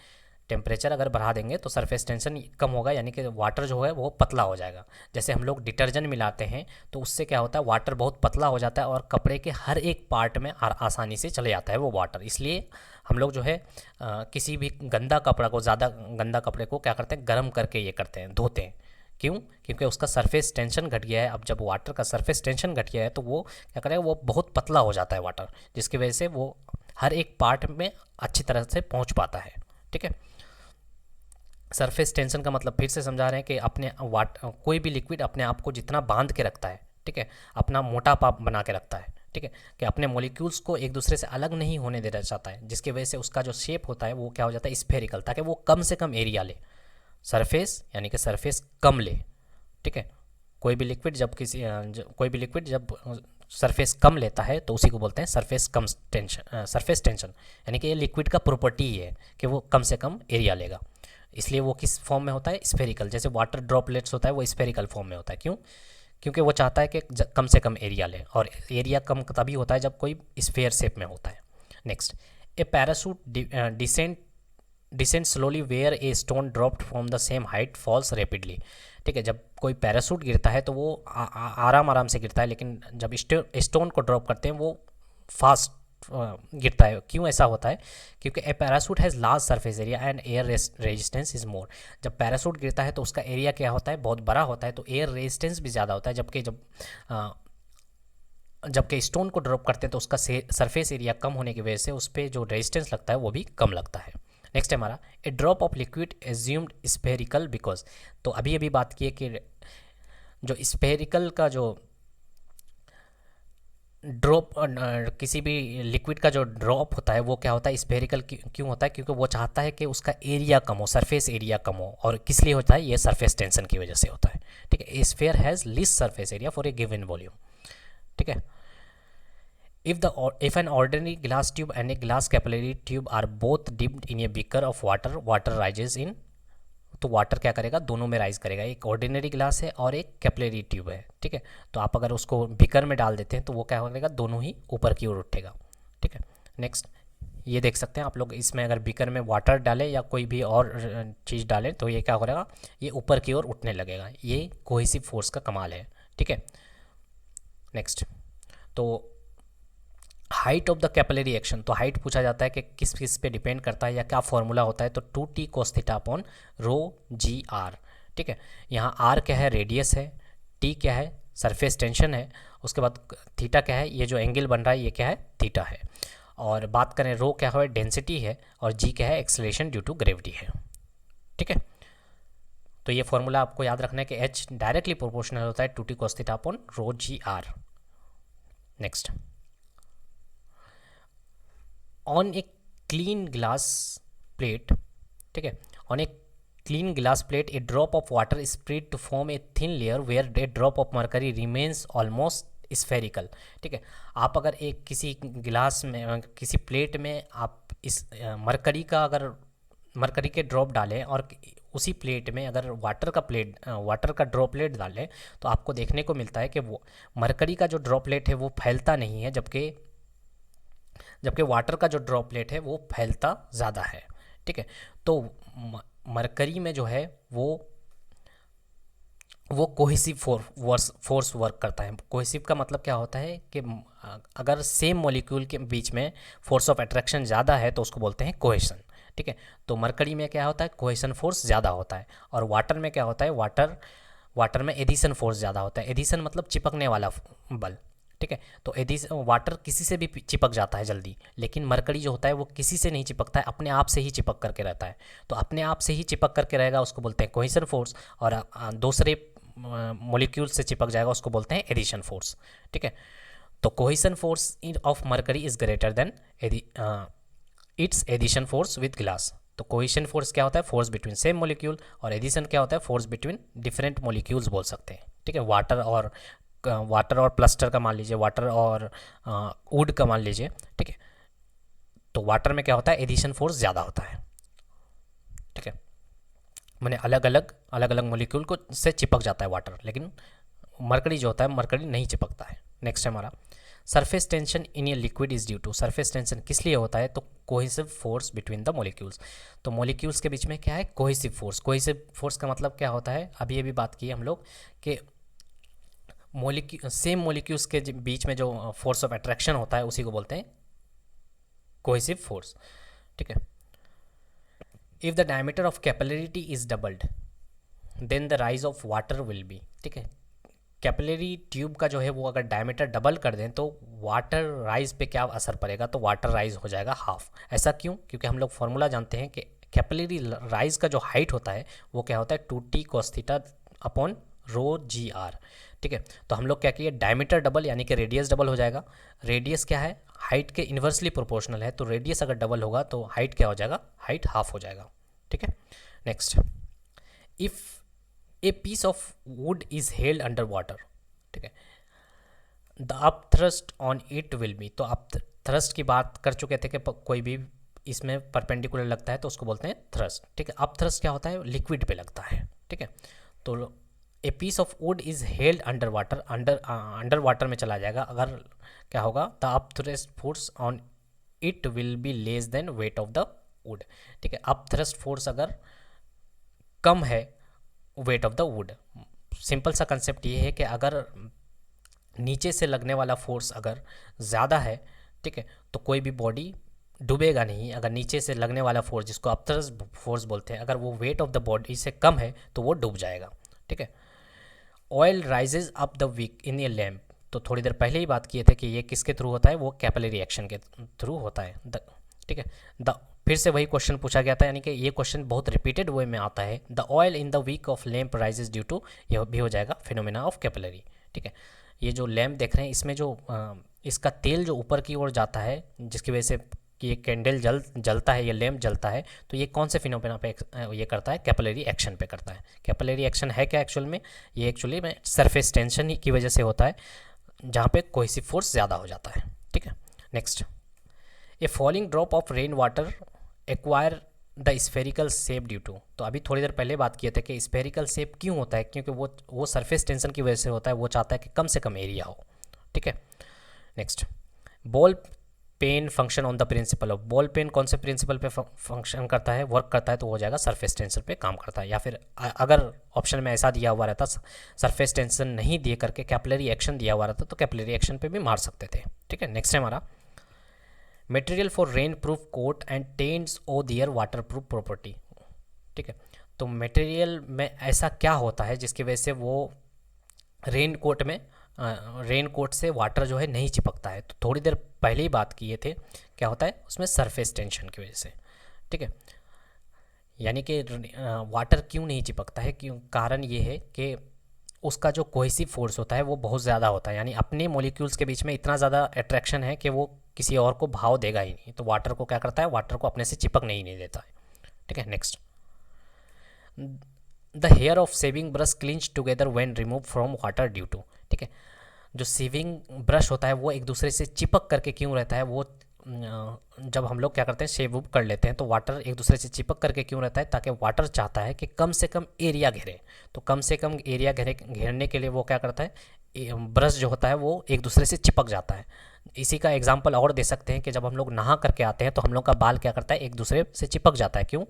टेम्परेचर अगर बढ़ा देंगे तो सरफेस टेंशन कम होगा, यानी कि वाटर जो है वो पतला हो जाएगा। जैसे हम लोग डिटर्जेंट मिलाते हैं तो उससे क्या होता है, वाटर बहुत पतला हो जाता है और कपड़े के हर एक पार्ट में आसानी से चले जाता है वो वाटर। इसलिए हम लोग जो है किसी भी गंदा कपड़ा को, ज़्यादा गंदा कपड़े को क्या करते हैं, गर्म करके ये करते हैं, धोते हैं। क्यों? क्योंकि उसका सरफेस टेंशन घट गया है। अब जब वाटर का सरफेस टेंशन घट गया है तो वो क्या करेगा, वो बहुत पतला हो जाता है वाटर, जिसकी वजह से वो हर एक पार्ट में अच्छी तरह से पहुंच पाता है, ठीक है। सरफेस टेंशन का मतलब फिर से समझा रहे हैं कि कोई भी लिक्विड अपने आप को जितना बांध के रखता है, ठीक है, अपना मोटापा बना के रखता है, ठीक है, कि अपने मॉलिक्यूल्स को एक दूसरे से अलग नहीं होने देना चाहता है, जिसकी वजह से उसका जो शेप होता है वो क्या हो जाता है, स्फेरिकल, ताकि वो कम से कम एरिया ले, सरफेस यानी कि सरफेस कम ले, ठीक है। कोई भी लिक्विड जब सरफेस कम लेता है तो उसी को बोलते हैं सरफेस टेंशन, यानी कि ये लिक्विड का प्रॉपर्टी ही है कि वो कम से कम एरिया लेगा। इसलिए वो किस फॉर्म में होता है, स्फेरिकल। जैसे वाटर ड्रॉपलेट्स होता है वो स्फेरिकल फॉर्म में होता है। क्यों? क्योंकि वो चाहता है कि कम से कम एरिया ले, और एरिया कम तभी होता है जब कोई स्फेयर शेप में होता है। Next, a parachute descent slowly where a stone dropped from the same height falls rapidly, ठीक है। जब कोई पैराशूट गिरता है तो वो आराम से गिरता है, लेकिन जब स्टोन को ड्रॉप करते हैं वो फास्ट गिरता है। क्यों ऐसा होता है? क्योंकि a parachute has large surface area and air resistance is more. जब पैराशूट गिरता है तो उसका एरिया क्या होता है, बहुत बड़ा होता है, तो एयर रेजिस्टेंस भी ज़्यादा होता है। जबकि स्टोन को ड्रॉप करते हैं तो उसका सरफेस एरिया कम होने की वजह से उस पर जो रेजिस्टेंस लगता है वो भी कम लगता है। नेक्स्ट है हमारा, a drop of liquid assumed spherical because. तो अभी बात की है कि जो स्फेरिकल का जो ड्रॉप किसी भी लिक्विड का जो ड्रॉप होता है वो क्या होता है, स्फेरिकल क्यों होता है, क्योंकि वो चाहता है कि उसका एरिया कम हो, सरफेस एरिया कम हो। और किस लिए होता है, ये सरफेस टेंशन की वजह से होता है। ठीक है, sphere has least surface area for a given volume. ठीक है, if an ordinary glass tube and a glass capillary tube are both dipped in a beaker of water rises in, तो वाटर क्या करेगा, दोनों में राइज करेगा। एक ordinary glass है और एक कैपिलरी ट्यूब है। ठीक है, तो आप अगर उसको बीकर में डाल देते हैं तो वो क्या करेगा, दोनों ही ऊपर की ओर उठेगा। ठीक है, नेक्स्ट ये देख सकते हैं आप लोग, इसमें अगर बीकर में वाटर डालें या कोई भी और चीज़ डालें तो ये क्या करेगा, ये ऊपर की ओर उठने लगेगा। ये कोहेसिव फोर्स का कमाल है। ठीक है, नेक्स्ट, तो height of the capillary action, तो हाइट पूछा जाता है कि किस किस पे डिपेंड करता है या क्या फॉर्मूला होता है, तो 2t cos theta upon rho g r. ठीक है, यहाँ आर क्या है, रेडियस है, टी क्या है, सरफेस टेंशन है, उसके बाद थीटा क्या है, ये जो एंगल बन रहा है ये क्या है, थीटा है। और बात करें रो क्या है, डेंसिटी है, और जी क्या है, एक्सेलरेशन ड्यू टू ग्रेविटी है। ठीक है, तो ये फॉर्मूला आपको याद रखना है कि एच डायरेक्टली प्रोपोर्शनल होता है 2t cos theta upon rho g r. Next, on a clean glass plate, ठीक है, on a clean glass plate a drop of water spread to form a thin layer where a drop of mercury remains almost spherical. ठीक है, आप अगर एक किसी गिलास में, किसी प्लेट में आप इस मरकरी का, अगर मरकरी के ड्रॉप डालें और उसी प्लेट में अगर वाटर का ड्रॉपलेट डालें तो आपको देखने को मिलता है कि वो मरकरी का जो ड्रॉपलेट है वो फैलता नहीं है, जबकि वाटर का जो ड्रॉपलेट है वो फैलता ज़्यादा है। ठीक है, तो मरकरी में जो है वो कोहेसिव फोर्स वर्क करता है। कोहेसिव का मतलब क्या होता है कि अगर सेम मॉलिक्यूल के बीच में फोर्स ऑफ अट्रैक्शन ज़्यादा है तो उसको बोलते हैं कोहेशन। ठीक है, तो मरकरी में क्या होता है, कोहेशन फोर्स ज़्यादा होता है। और वाटर में क्या होता है, वाटर में एडिशन फोर्स ज़्यादा होता है। एडिशन मतलब चिपकने वाला बल। ठीक है, तो वाटर किसी से भी चिपक जाता है जल्दी, लेकिन मरकरी जो होता है वो किसी से नहीं चिपकता है, अपने आप से ही चिपक करके रहता है। तो अपने आप से ही चिपक करके रहेगा उसको बोलते हैं कोहेशन फोर्स, और दूसरे मॉलिक्यूल से चिपक जाएगा उसको बोलते हैं एडिशन फोर्स। ठीक है, तो cohesion force of mercury is greater than its adhesion force with glass. तो कोहेशन फोर्स क्या होता है, फोर्स बिटवीन सेम मॉलिक्यूल, और एडिशन क्या होता है, फोर्स बिटवीन डिफरेंट मॉलिक्यूल्स बोल सकते हैं। ठीक है, वाटर और प्लास्टर का मान लीजिए, वाटर और वुड का मान लीजिए। ठीक है, तो वाटर में क्या होता है, एडिशन फोर्स ज़्यादा होता है। ठीक है, मैंने अलग अलग मॉलिक्यूल को से चिपक जाता है वाटर, लेकिन मरकरी जो होता है, मरकरी नहीं चिपकता है। नेक्स्ट है हमारा, surface tension in a liquid is due to. Surface tension किस लिए होता है, तो cohesive force between the molecules. तो मॉलिक्यूल्स के बीच में क्या है, कोहेसिव फोर्स। कोहेसिव फोर्स का मतलब क्या होता है, अभी ये भी बात की हम लोग कि सेम मॉलिक्यूल्स के बीच में जो फोर्स ऑफ अट्रैक्शन होता है उसी को बोलते हैं कोहेसिव फोर्स। ठीक है, if the diameter of capillarity is doubled then the rise of water will be. ठीक है, कैपिलरी ट्यूब का जो है वो अगर डायमीटर डबल कर दें तो वाटर राइज पे क्या असर पड़ेगा, तो वाटर राइज हो जाएगा हाफ। ऐसा क्यों, क्योंकि हम लोग फॉर्मूला जानते हैं कि कैपिलरी राइज का जो हाइट होता है वो क्या होता है, 2t cos theta upon rho g r. ठीक है, तो हम लोग क्या किए, डायमीटर डबल यानी कि रेडियस डबल हो जाएगा। रेडियस क्या है, हाइट के इन्वर्सली प्रोपोर्शनल है, तो रेडियस अगर डबल होगा तो हाइट क्या हो जाएगा, हाइट हाफ हो जाएगा। ठीक है, next, if a piece of wood is held under water. ठीक है, the up thrust on it will be. तो अप थ्रस्ट की बात कर चुके थे कि कोई भी इसमें परपेंडिकुलर लगता है तो उसको बोलते हैं थ्रस्ट। ठीक है, अप थ्रस्ट क्या होता है, लिक्विड पे लगता है। ठीक है, तो a piece of wood is held under water, under water में चला जाएगा अगर क्या होगा, the up thrust force on it will be less than weight of the wood. ठीक है, अप थ्रस्ट फोर्स अगर कम है weight of the wood. Simple सा कंसेप्ट ये है कि अगर नीचे से लगने वाला फोर्स अगर ज़्यादा है, ठीक है, तो कोई भी बॉडी डूबेगा नहीं। अगर नीचे से लगने वाला फोर्स जिसको अपथ्रस्ट फोर्स बोलते हैं, अगर वो वेट ऑफ द बॉडी से कम है तो वो डूब जाएगा। ठीक है, oil rises up the wick in a lamp. तो थोड़ी देर पहले ही बात किए थे कि ये किसके थ्रू होता है, वो कैपिलरी एक्शन के थ्रू होता है। ठीक है, फिर से वही क्वेश्चन पूछा गया था, यानी कि ये क्वेश्चन बहुत रिपीटेड वे में आता है। The oil in the wick of lamp rises due to, यह भी हो जाएगा फिनोमेना ऑफ कैपिलरी। ठीक है, ये जो लैम्प देख रहे हैं इसमें जो इसका तेल जो ऊपर की ओर जाता है, जिसकी वजह से कि ये कैंडल जलता है, ये लैम्प जलता है, तो ये कौन से फिनोमेना पे ये करता है? कैपिलरी एक्शन पे करता है। कैपिलरी एक्शन है क्या एक्चुअल में? ये एक्चुअली में सरफेस टेंशन की वजह से होता है, जहाँ पे कोहेसिव फोर्स ज़्यादा हो जाता है। ठीक है, next, a falling drop of rain water acquire the spherical shape due to. तो अभी थोड़ी देर पहले बात किए थे कि स्फेरिकल शेप क्यों होता है, क्योंकि वो सरफेस टेंशन की वजह से होता है, वो चाहता है कि कम से कम एरिया हो। ठीक है, next, ball pen function on the principle of. Ball pen कौन से प्रिंसिपल पे फंक्शन करता है, वर्क करता है? तो हो जाएगा सरफेस टेंशन पे काम करता है। या फिर अगर ऑप्शन में ऐसा दिया हुआ रहता सरफेस टेंशन नहीं दिए करके कैपिलरी एक्शन दिया हुआ रहता तो कैपिलरी एक्शन पे भी मार सकते थे। ठीक है, नेक्स्ट है हमारा material for rain proof coat and tents owe their water proof property. ठीक है, तो मटेरियल में ऐसा क्या होता है जिसकी वजह से वो रेन कोट से वाटर जो है नहीं चिपकता है? तो थोड़ी देर पहले ही बात किए थे, क्या होता है उसमें? सरफेस टेंशन की वजह से। ठीक है, यानी कि वाटर क्यों नहीं चिपकता है? क्यों? कारण ये है कि उसका जो कोहेसिव फोर्स होता है वो बहुत ज़्यादा होता है, यानी अपने मॉलिक्यूल्स के बीच में इतना ज़्यादा अट्रैक्शन है कि वो किसी और को भाव देगा ही नहीं। तो वाटर को क्या करता है? वाटर को अपने से चिपक नहीं देता है। ठीक है, next, the hair of shaving brush clinch together when remove from water due to. ठीक है, जो सेविंग ब्रश होता है वो एक दूसरे से चिपक करके क्यों रहता है? वो जब हम लोग क्या करते हैं शेव कर लेते हैं तो वाटर एक दूसरे से चिपक करके क्यों रहता है? ताकि वाटर चाहता है कि कम से कम एरिया घेरे। तो कम से कम एरिया घेरने के लिए वो क्या करता है? ब्रश जो होता है वो एक दूसरे से चिपक जाता है। इसी का एग्जाम्पल और दे सकते हैं कि जब हम लोग नहा करके आते हैं तो हम लोग का बाल क्या करता है? एक दूसरे से चिपक जाता है। क्यों?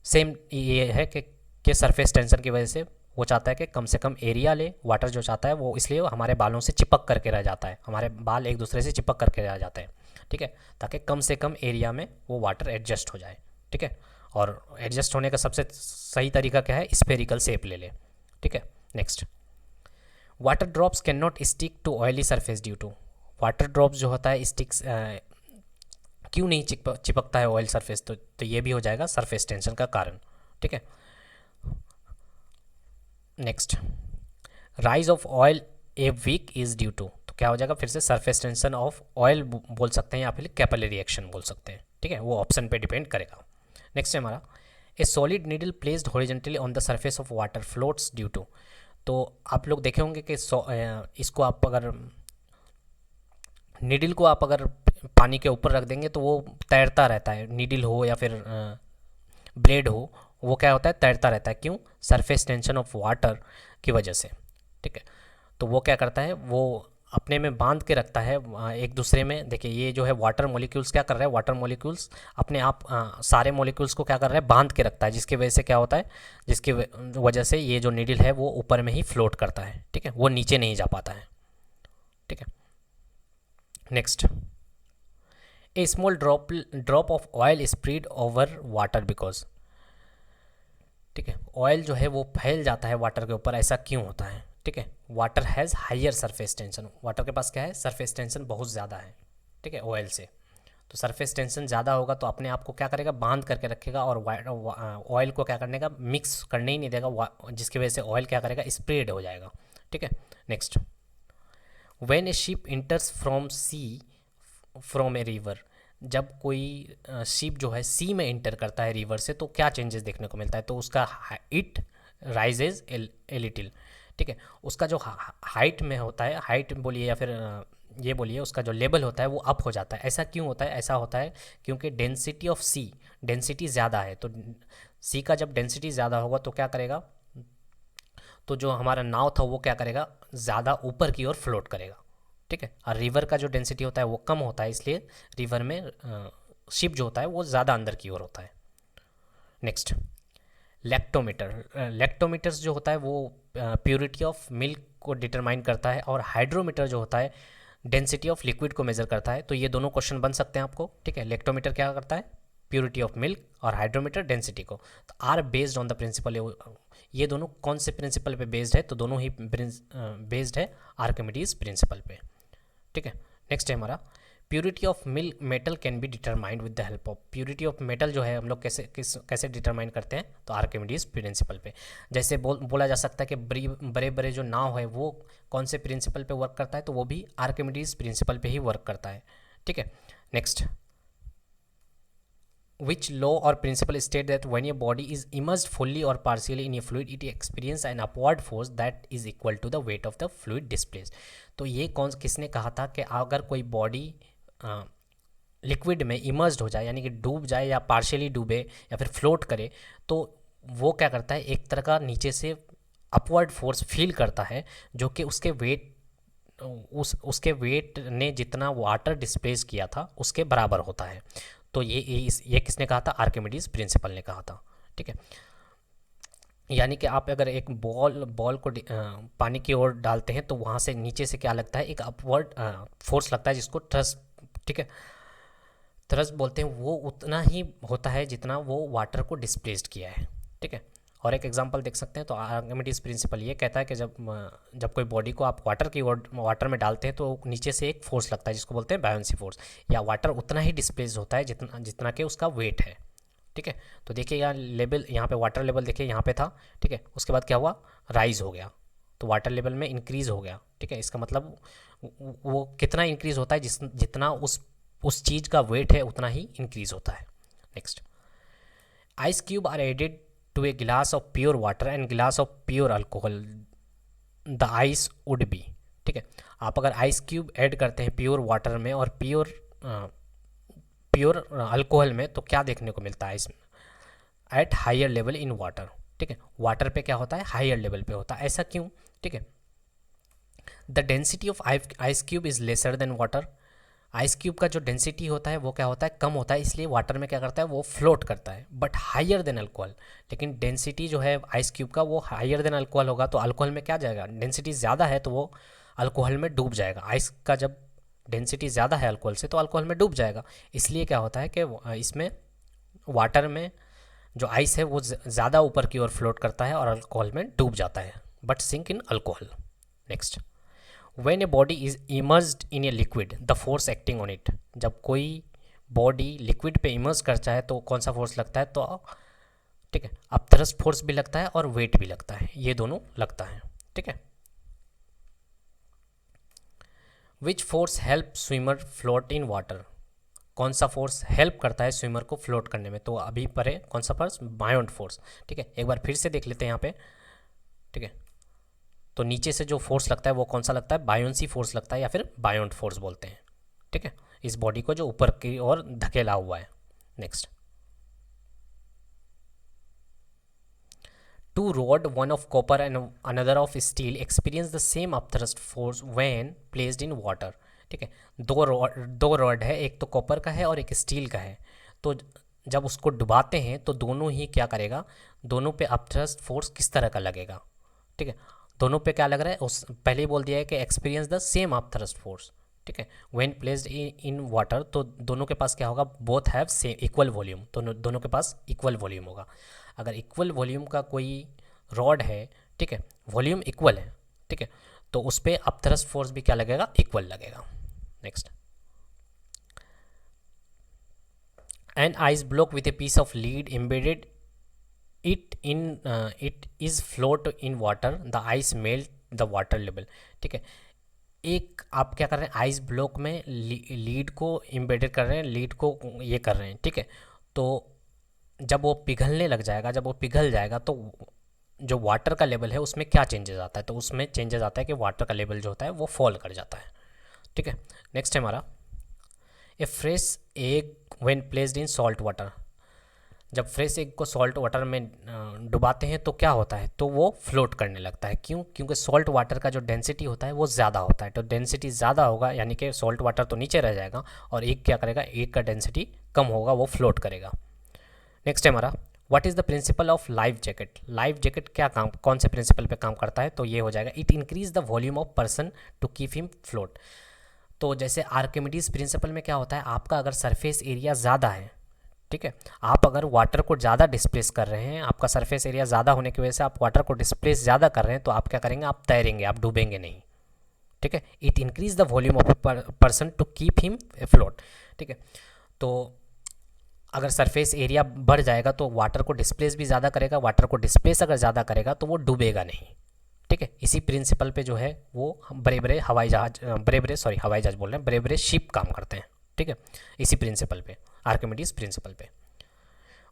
सेम ये है कि सरफेस टेंशन की वजह से वो चाहता है कि कम से कम एरिया ले, वाटर जो चाहता है वो, इसलिए हमारे बालों से चिपक करके रह जाता है, हमारे बाल एक दूसरे से चिपक करके रह जाते हैं। ठीक है, ताकि कम से कम एरिया में वो वाटर एडजस्ट हो जाए। ठीक है, और एडजस्ट होने का सबसे सही तरीका क्या है? स्फेरिकल शेप ले ले। ठीक है, next, water drops can not stick to oily surface due to. Water drops जो होता है स्टिक्स क्यों नहीं चिपकता है ऑयल सरफेस? तो ये भी हो जाएगा सरफेस टेंशन का कारण। ठीक है, next, rise of oil a wick is due to. तो क्या हो जाएगा? फिर से सरफेस टेंशन ऑफ ऑयल बोल सकते हैं या फिर कैपिलरी एक्शन बोल सकते हैं। ठीक है, वो ऑप्शन पे डिपेंड करेगा। नेक्स्ट है हमारा a solid needle placed horizontally on the surface of water floats due to. तो आप लोग देखे होंगे कि इसको आप अगर नीडल को आप अगर पानी के ऊपर रख देंगे तो वो तैरता रहता है। नीडल हो या फिर ब्लेड हो, वो क्या होता है? तैरता रहता है। क्यों? सरफेस टेंशन ऑफ वाटर की वजह से। ठीक है, तो वो क्या करता है? वो अपने में बांध के रखता है एक दूसरे में। देखिए ये जो है वाटर मॉलिक्यूल्स क्या कर रहा है? वाटर मॉलिक्यूल्स अपने आप सारे मॉलिक्यूल्स को क्या कर रहा है? बांध के रखता है, जिसकी वजह से क्या होता है? जिसकी वजह से ये जो नीडल है वो ऊपर में ही फ्लोट करता है। ठीक है, वो नीचे नहीं जा पाता है। ठीक है, next, A small drop of oil spread over water because. ठीक है, ऑयल जो है वो फैल जाता है वाटर के ऊपर, ऐसा क्यों होता है? ठीक है, water has higher surface tension. Water के पास क्या है? सरफेस टेंशन बहुत ज़्यादा है। ठीक है, ऑयल से। तो सरफेस टेंशन ज़्यादा होगा तो अपने आप को क्या करेगा? बांध करके रखेगा और ऑयल को क्या करने का? मिक्स करने ही नहीं देगा, जिसकी वजह से ऑयल क्या करेगा? स्प्रेड हो जाएगा। ठीक है, next, when a ship enters from sea from a river. जब कोई शिप जो है सी में इंटर करता है रिवर से तो क्या चेंजेस देखने को मिलता है? तो उसका इट राइजेज ए लिटिल। ठीक है, उसका जो हाइट में होता है, हाइट बोलिए या फिर ये बोलिए, उसका जो लेवल होता है वो अप हो जाता है। ऐसा क्यों होता है? ऐसा होता है क्योंकि डेंसिटी ऑफ सी, डेंसिटी ज़्यादा है। तो सी का जब डेंसिटी ज़्यादा होगा तो क्या करेगा? तो जो हमारा नाव था वो क्या करेगा? ज़्यादा ऊपर की ओर फ्लोट करेगा। ठीक है, और रिवर का जो डेंसिटी होता है वो कम होता है, इसलिए रिवर में शिप जो होता है वो ज़्यादा अंदर की ओर होता है। Next, lactometer. लैक्टोमीटर्स जो होता है वो प्योरिटी ऑफ मिल्क को डिटरमाइन करता है, और हाइड्रोमीटर जो होता है डेंसिटी ऑफ लिक्विड को मेजर करता है। तो ये दोनों क्वेश्चन बन सकते हैं आपको। ठीक है, लैक्टोमीटर क्या करता है? प्योरिटी ऑफ मिल्क, और हाइड्रोमीटर डेंसिटी को। तो are based on the principle. ये दोनों कौन से प्रिंसिपल पे बेस्ड है? तो दोनों ही बेस्ड है आर्किमिडीज प्रिंसिपल पे। ठीक है, नेक्स्ट है हमारा purity of milk metal can be determined with the help of, purity of metal जो है हम लोग कैसे डिटरमाइन करते हैं, तो आर्किमिडीज प्रिंसिपल पे। जैसे बोला जा सकता है कि बड़े बड़े जो नाव है वो कौन से प्रिंसिपल पे वर्क करता है, तो वो भी आर्किमिडीज प्रिंसिपल पे ही वर्क करता है। ठीक है, next, which law or principle state that when a body is immersed fully or partially in a fluid it experience an upward force that is equal to the weight of the fluid displaced। तो ये किसने कहा था कि अगर कोई body liquid में immersed हो जाए, यानी कि डूब जाए या पार्शियली डूबे या फिर फ्लोट करे, तो वो क्या करता है, एक तरह का नीचे से अपवर्ड फोर्स फील करता है, जो कि उसके उसके वेट ने जितना वाटर डिस्प्लेस किया था उसके बराबर होता है। तो ये किसने कहा था, आर्किमिडीज प्रिंसिपल ने कहा था। ठीक है, यानी कि आप अगर एक बॉल को पानी की ओर डालते हैं तो वहाँ से नीचे से क्या लगता है, एक अपवर्ड फोर्स लगता है जिसको थ्रस्ट, ठीक है, थ्रस्ट बोलते हैं। वो उतना ही होता है जितना वो वाटर को डिस्प्लेस्ड किया है। ठीक है, और एक एग्जांपल देख सकते हैं, तो आर्किमिडीज प्रिंसिपल ये कहता है कि जब कोई बॉडी को आप वाटर में डालते हैं तो नीचे से एक फोर्स लगता है जिसको बोलते हैं बायोंसी फोर्स, या वाटर उतना ही डिस्प्लेस होता है जितना कि उसका वेट है। ठीक है, तो देखिए यहाँ लेवल, यहाँ पे वाटर लेवल देखिए यहाँ पे था। ठीक है, उसके बाद क्या हुआ, राइज हो गया, तो वाटर लेवल में इंक्रीज़ हो गया। ठीक है, इसका मतलब वो कितना इंक्रीज़ होता है, जितना उस चीज़ का वेट है उतना ही इंक्रीज़ होता है। Next, ice cube are added to a glass of pure water and glass of pure alcohol the ice would be। ठीक है, आप अगर आइस क्यूब ऐड करते हैं प्योर वाटर में और प्योर अल्कोहल में, तो क्या देखने को मिलता है इसमें, at higher level in water. ठीक है, वाटर पे क्या होता है, हायर लेवल पे होता है। ऐसा क्यों? ठीक है, the density of ice cube is lesser than water. Ice cube का जो डेंसिटी होता है वो क्या होता है, कम होता है, इसलिए वाटर में क्या करता है, वो फ्लोट करता है, बट हायर देन अल्कोहल। लेकिन डेंसिटी जो है आइस क्यूब का वो हायर देन अल्कोहल होगा, तो अल्कोहल में क्या जाएगा, डेंसिटी ज़्यादा है तो वो अल्कोहल में डूब जाएगा। आइस का जब डेंसिटी ज़्यादा है अल्कोहल से तो अल्कोहल में डूब जाएगा। इसलिए क्या होता है कि इसमें वाटर में जो आइस है वो ज़्यादा ऊपर की ओर फ्लोट करता है और अल्कोहल में डूब जाता है, but sink in alcohol. Next, When a body is immersed in a liquid, the force acting on it। जब कोई बॉडी लिक्विड पे इमर्स करता है तो कौन सा फोर्स लगता है, तो ठीक है, अब थ्रस्ट फोर्स भी लगता है और वेट भी लगता है, ये दोनों लगता है। ठीक है, which force help swimmer float in water. कौन सा फोर्स हेल्प करता है स्विमर को फ्लोट करने में, तो अभी पर है कौन सा फोर्स, बायोंट फोर्स। ठीक है, एक बार फिर से देख लेते हैं यहाँ पे। ठीक है, तो नीचे से जो फोर्स लगता है वो कौन सा लगता है, बायोंसी फोर्स लगता है या फिर बायोंट फोर्स बोलते हैं। ठीक है, इस बॉडी को जो ऊपर की ओर धकेला हुआ है। Next, two rod, one of copper and another of steel experience the same upthrust force when placed in water. ठीक है, दो रॉड है, एक तो कॉपर का है और एक स्टील का है, तो जब उसको डुबाते हैं तो दोनों ही क्या करेगा, दोनों पे अपथ्रस्ट फोर्स किस तरह का लगेगा। ठीक है, दोनों पे क्या लग रहा है, उस पहले ही बोल दिया है कि experience the same upthrust force. ठीक है, व्हेन प्लेस्ड इन वाटर, तो दोनों के पास क्या होगा, both have same equal volume, तो दोनों के पास इक्वल वॉल्यूम होगा। अगर इक्वल वॉल्यूम का कोई रॉड है, ठीक है, वॉल्यूम इक्वल है, ठीक है, तो उस पर अपथ्रस्ट फोर्स भी क्या लगेगा, इक्वल लगेगा। Next, an ice block with a piece of lead embedded it is float in water, the ice melt the water level। ठीक है, एक आप क्या कर रहे हैं, आइस ब्लॉक में लीड को एम्बेडेड कर रहे हैं, लीड को ये कर रहे हैं। ठीक है, तो जब वो पिघलने लग जाएगा, जब वो पिघल जाएगा तो जो वाटर का लेवल है उसमें क्या चेंजेस आता है, तो उसमें चेंजेस आता है कि वाटर का लेवल जो होता है वो फॉल कर जाता है। ठीक है, नेक्स्ट है हमारा, a fresh egg when placed in salt water. जब फ्रेश एग को सॉल्ट वाटर में डुबाते हैं तो क्या होता है, तो वो फ्लोट करने लगता है। क्यों? क्योंकि सॉल्ट वाटर का जो डेंसिटी होता है वो ज़्यादा होता है, तो डेंसिटी ज़्यादा होगा यानी कि सॉल्ट वाटर तो नीचे रह जाएगा और एग क्या करेगा, एग का डेंसिटी कम होगा, वो फ्लोट करेगा। नेक्स्ट है हमारा, what is the principle of life jacket. Life jacket क्या काम, कौन से प्रिंसिपल पे काम करता है, तो ये हो जाएगा, it increase the volume of person to keep him float. तो जैसे आर्किमिडीज प्रिंसिपल में क्या होता है, आपका अगर सरफेस एरिया ज़्यादा है, ठीक है, आप अगर वाटर को ज़्यादा डिस्प्लेस कर रहे हैं, आपका सरफेस एरिया ज़्यादा होने की वजह से आप वाटर को डिस्प्लेस ज़्यादा कर रहे हैं, तो आप क्या करेंगे, आप तैरेंगे, आप डूबेंगे नहीं। ठीक है, it increase the volume of person to keep him float. ठीक है, तो अगर सरफेस एरिया बढ़ जाएगा तो वाटर को डिस्प्लेस भी ज़्यादा करेगा, वाटर को डिस्प्लेस अगर ज़्यादा करेगा तो वो डूबेगा नहीं। ठीक है, इसी प्रिंसिपल पे जो है वो बड़े बड़े हवाई जहाज, हवाई जहाज बोल रहे हैं, बड़े बड़े शिप काम करते हैं। ठीक है, इसी प्रिंसिपल पे, आर्किमिडीज प्रिंसिपल पे।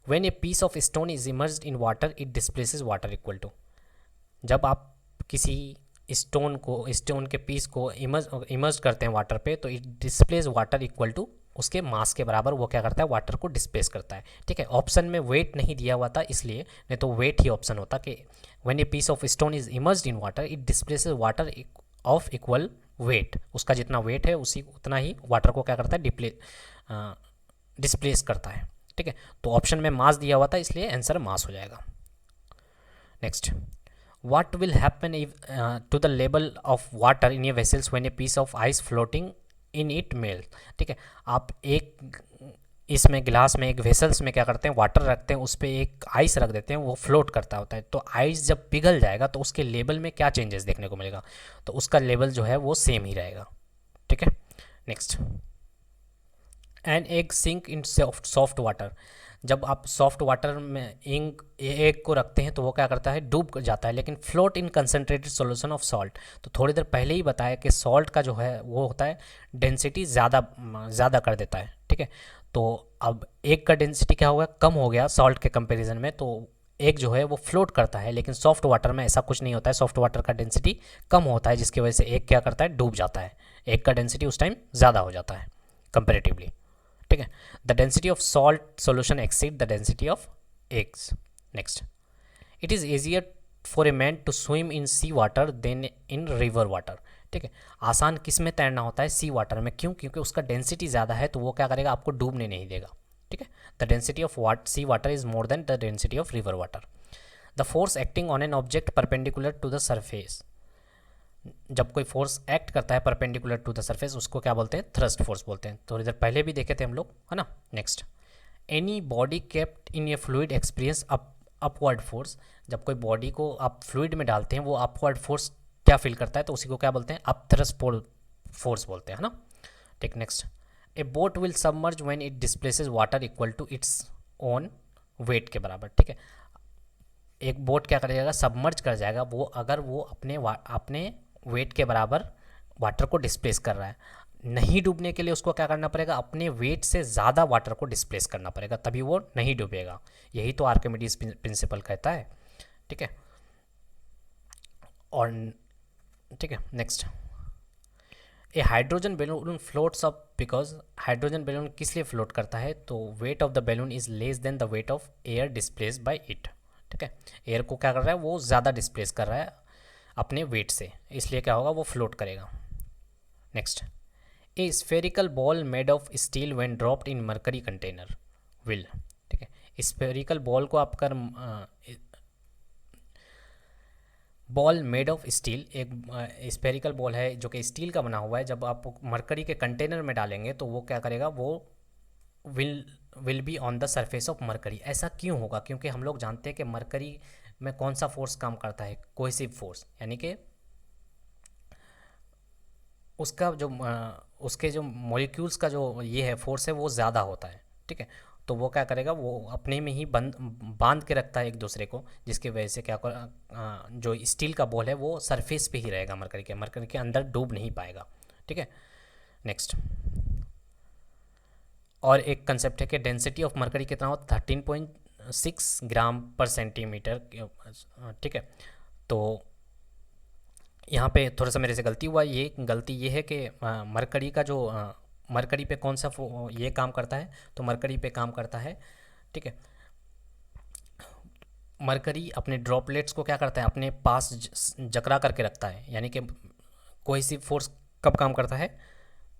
When a piece of stone is immersed in water it displaces water equal to, जब आप किसी स्टोन के पीस को इमर्ज करते हैं वाटर पे तो it displace water equal to, उसके मास के बराबर वो क्या करता है, वाटर को डिस्प्लेस करता है। ठीक है, ऑप्शन में वेट नहीं दिया हुआ था इसलिए, नहीं तो वेट ही ऑप्शन होता कि when a piece of stone is immersed in water it displaces water of equal weight, उसका जितना वेट है उसी उतना ही वाटर को क्या करता है, डिस्प्लेस करता है। ठीक है, तो ऑप्शन में मास दिया हुआ था इसलिए आंसर मास हो जाएगा। Next, what will happen if, to the level of water in a vessels when a piece of ice floating in it melts। ठीक है, आप एक इसमें गिलास में, एक वेसल्स में क्या करते हैं, वाटर रखते हैं, उस पर एक आइस रख देते हैं, वो फ्लोट करता होता है। तो आइस जब पिघल जाएगा तो उसके लेवल में क्या चेंजेस देखने को मिलेगा, तो उसका लेवल जो है वो सेम ही रहेगा। ठीक है, next, an egg sink in soft water, जब आप सॉफ्ट वाटर में एग को रखते हैं तो वो क्या करता है, डूब जाता है, लेकिन float in concentrated solution of salt. तो थोड़ी देर पहले ही बताया कि सॉल्ट का जो है वो होता है डेंसिटी ज़्यादा कर देता है। ठीक है, तो अब एग का डेंसिटी क्या होगा, कम हो गया सॉल्ट के कंपैरिजन में, तो एग जो है वो फ्लोट करता है, लेकिन सॉफ्ट वाटर में ऐसा कुछ नहीं होता है, सॉफ्ट वाटर का डेंसिटी कम होता है जिसकी वजह से एग क्या करता है, डूब जाता है। एग का डेंसिटी उस टाइम ज़्यादा हो जाता है कंपेरेटिवली। ठीक है, the density of salt solution exceed the density of eggs. Next, it is easier for a man to swim in sea water than in river water. ठीक है, आसान किस में तैरना होता है, सी वाटर में, क्यों, क्योंकि उसका डेंसिटी ज़्यादा है तो वो क्या करेगा, आपको डूबने नहीं देगा। ठीक है, the density of sea water is more than the density of river water. The force acting on an object perpendicular to the surface, जब कोई फोर्स एक्ट करता है परपेंडिकुलर टू द सरफेस उसको क्या बोलते हैं, थ्रस्ट फोर्स बोलते हैं। थोड़ी देर पहले भी देखे थे हम लोग, है ना। Next, any body kept in A fluid experience upward force, जब कोई बॉडी को आप फ्लूइड में डालते हैं वो अपवर्ड फोर्स क्या फील करता है तो उसी को क्या बोलते हैं, अप थ्रस्ट फोर्स बोलते हैं, है ना। ठीक, next, a boat will submerge when it displaces water equal to its own weight के बराबर। ठीक है, एक बोट क्या करेगा, सबमर्ज कर जाएगा वो अगर वो अपने वेट के बराबर वाटर को डिस्प्लेस कर रहा है। नहीं डूबने के लिए उसको क्या करना पड़ेगा, अपने वेट से ज़्यादा वाटर को डिस्प्लेस करना पड़ेगा, तभी वो नहीं डूबेगा। यही तो आर्किमिडीज प्रिंसिपल कहता है। ठीक है, और ठीक है, next, A hydrogen balloon floats up because, hydrogen balloon किस लिए फ्लोट करता है, तो wait of the balloon is less than the weight of air displace bye it. ठीक है, एयर को क्या कर रहा है, वो ज़्यादा डिस्प्लेस कर रहा है अपने वेट से, इसलिए क्या होगा, वो फ्लोट करेगा। Next, A spherical ball made of steel when dropped in mercury container will. ठीक है, स्फेरिकल बॉल को आप कर बॉल मेड ऑफ स्टील, एक स्फेरिकल बॉल है जो कि स्टील का बना हुआ है, जब आप मरकरी के कंटेनर में डालेंगे तो वो क्या करेगा, वो will be on the surface of mercury. ऐसा क्यों होगा, क्योंकि हम लोग जानते हैं कि मरकरी में कौन सा फोर्स काम करता है, कोहेसिव फोर्स, यानी कि उसका जो उसके जो मॉलिक्यूल्स का जो ये है फोर्स है वो ज़्यादा होता है। ठीक है, तो वो क्या करेगा, वो अपने में ही बांध के रखता है एक दूसरे को, जिसकी वजह से क्या जो स्टील का बॉल है वो सरफेस पे ही रहेगा, मरकरी के अंदर डूब नहीं पाएगा। ठीक है, नेक्स्ट, और एक कंसेप्ट है कि डेंसिटी ऑफ मरकरी कितना हो, 13.6 ग्राम पर सेंटीमीटर। ठीक है, तो यहाँ पे थोड़ा सा मेरे से गलती हुआ, ये गलती ये है कि मरकरी का जो मरकरी पे कौन सा ये काम करता है, तो मरकरी पे काम करता है। ठीक है, मरकरी अपने ड्रॉपलेट्स को क्या करता है, अपने पास जकड़ा करके रखता है, यानी कि कोहेसिव फोर्स कब काम करता है,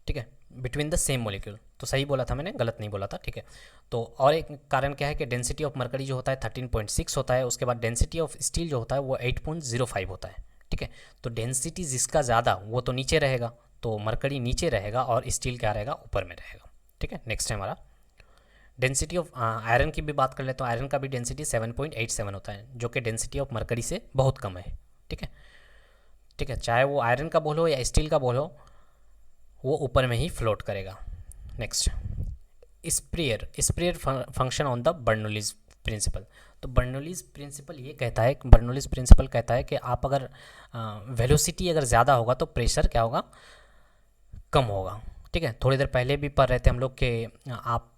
ठीक है, बिटवीन द सेम मॉलिक्यूल। तो सही बोला था मैंने, गलत नहीं बोला था। ठीक है, तो और एक कारण क्या है कि डेंसिटी ऑफ मरकरी जो होता है 13.6 होता है, उसके बाद डेंसिटी ऑफ स्टील जो होता है वो 8.05 होता है। ठीक है, तो डेंसिटी जिसका ज़्यादा वो तो नीचे रहेगा, तो मरकरी नीचे रहेगा और स्टील क्या रहेगा, ऊपर में रहेगा। ठीक है, नेक्स्ट है हमारा डेंसिटी ऑफ आयरन की भी बात कर ले तो आयरन का भी डेंसिटी 7.87 होता है, जो कि डेंसिटी ऑफ मरकरी से बहुत कम है। ठीक है, ठीक है, चाहे वो आयरन का बॉल हो या स्टील का बॉल हो, वो ऊपर में ही फ्लोट करेगा। Next, sprayer function on the Bernoulli's principle. तो बर्नौलीज प्रिंसिपल कहता है कि आप अगर वेलोसिटी अगर ज़्यादा होगा तो प्रेशर क्या होगा, कम होगा। ठीक है, थोड़ी देर पहले भी पढ़ रहे थे हम लोग कि आप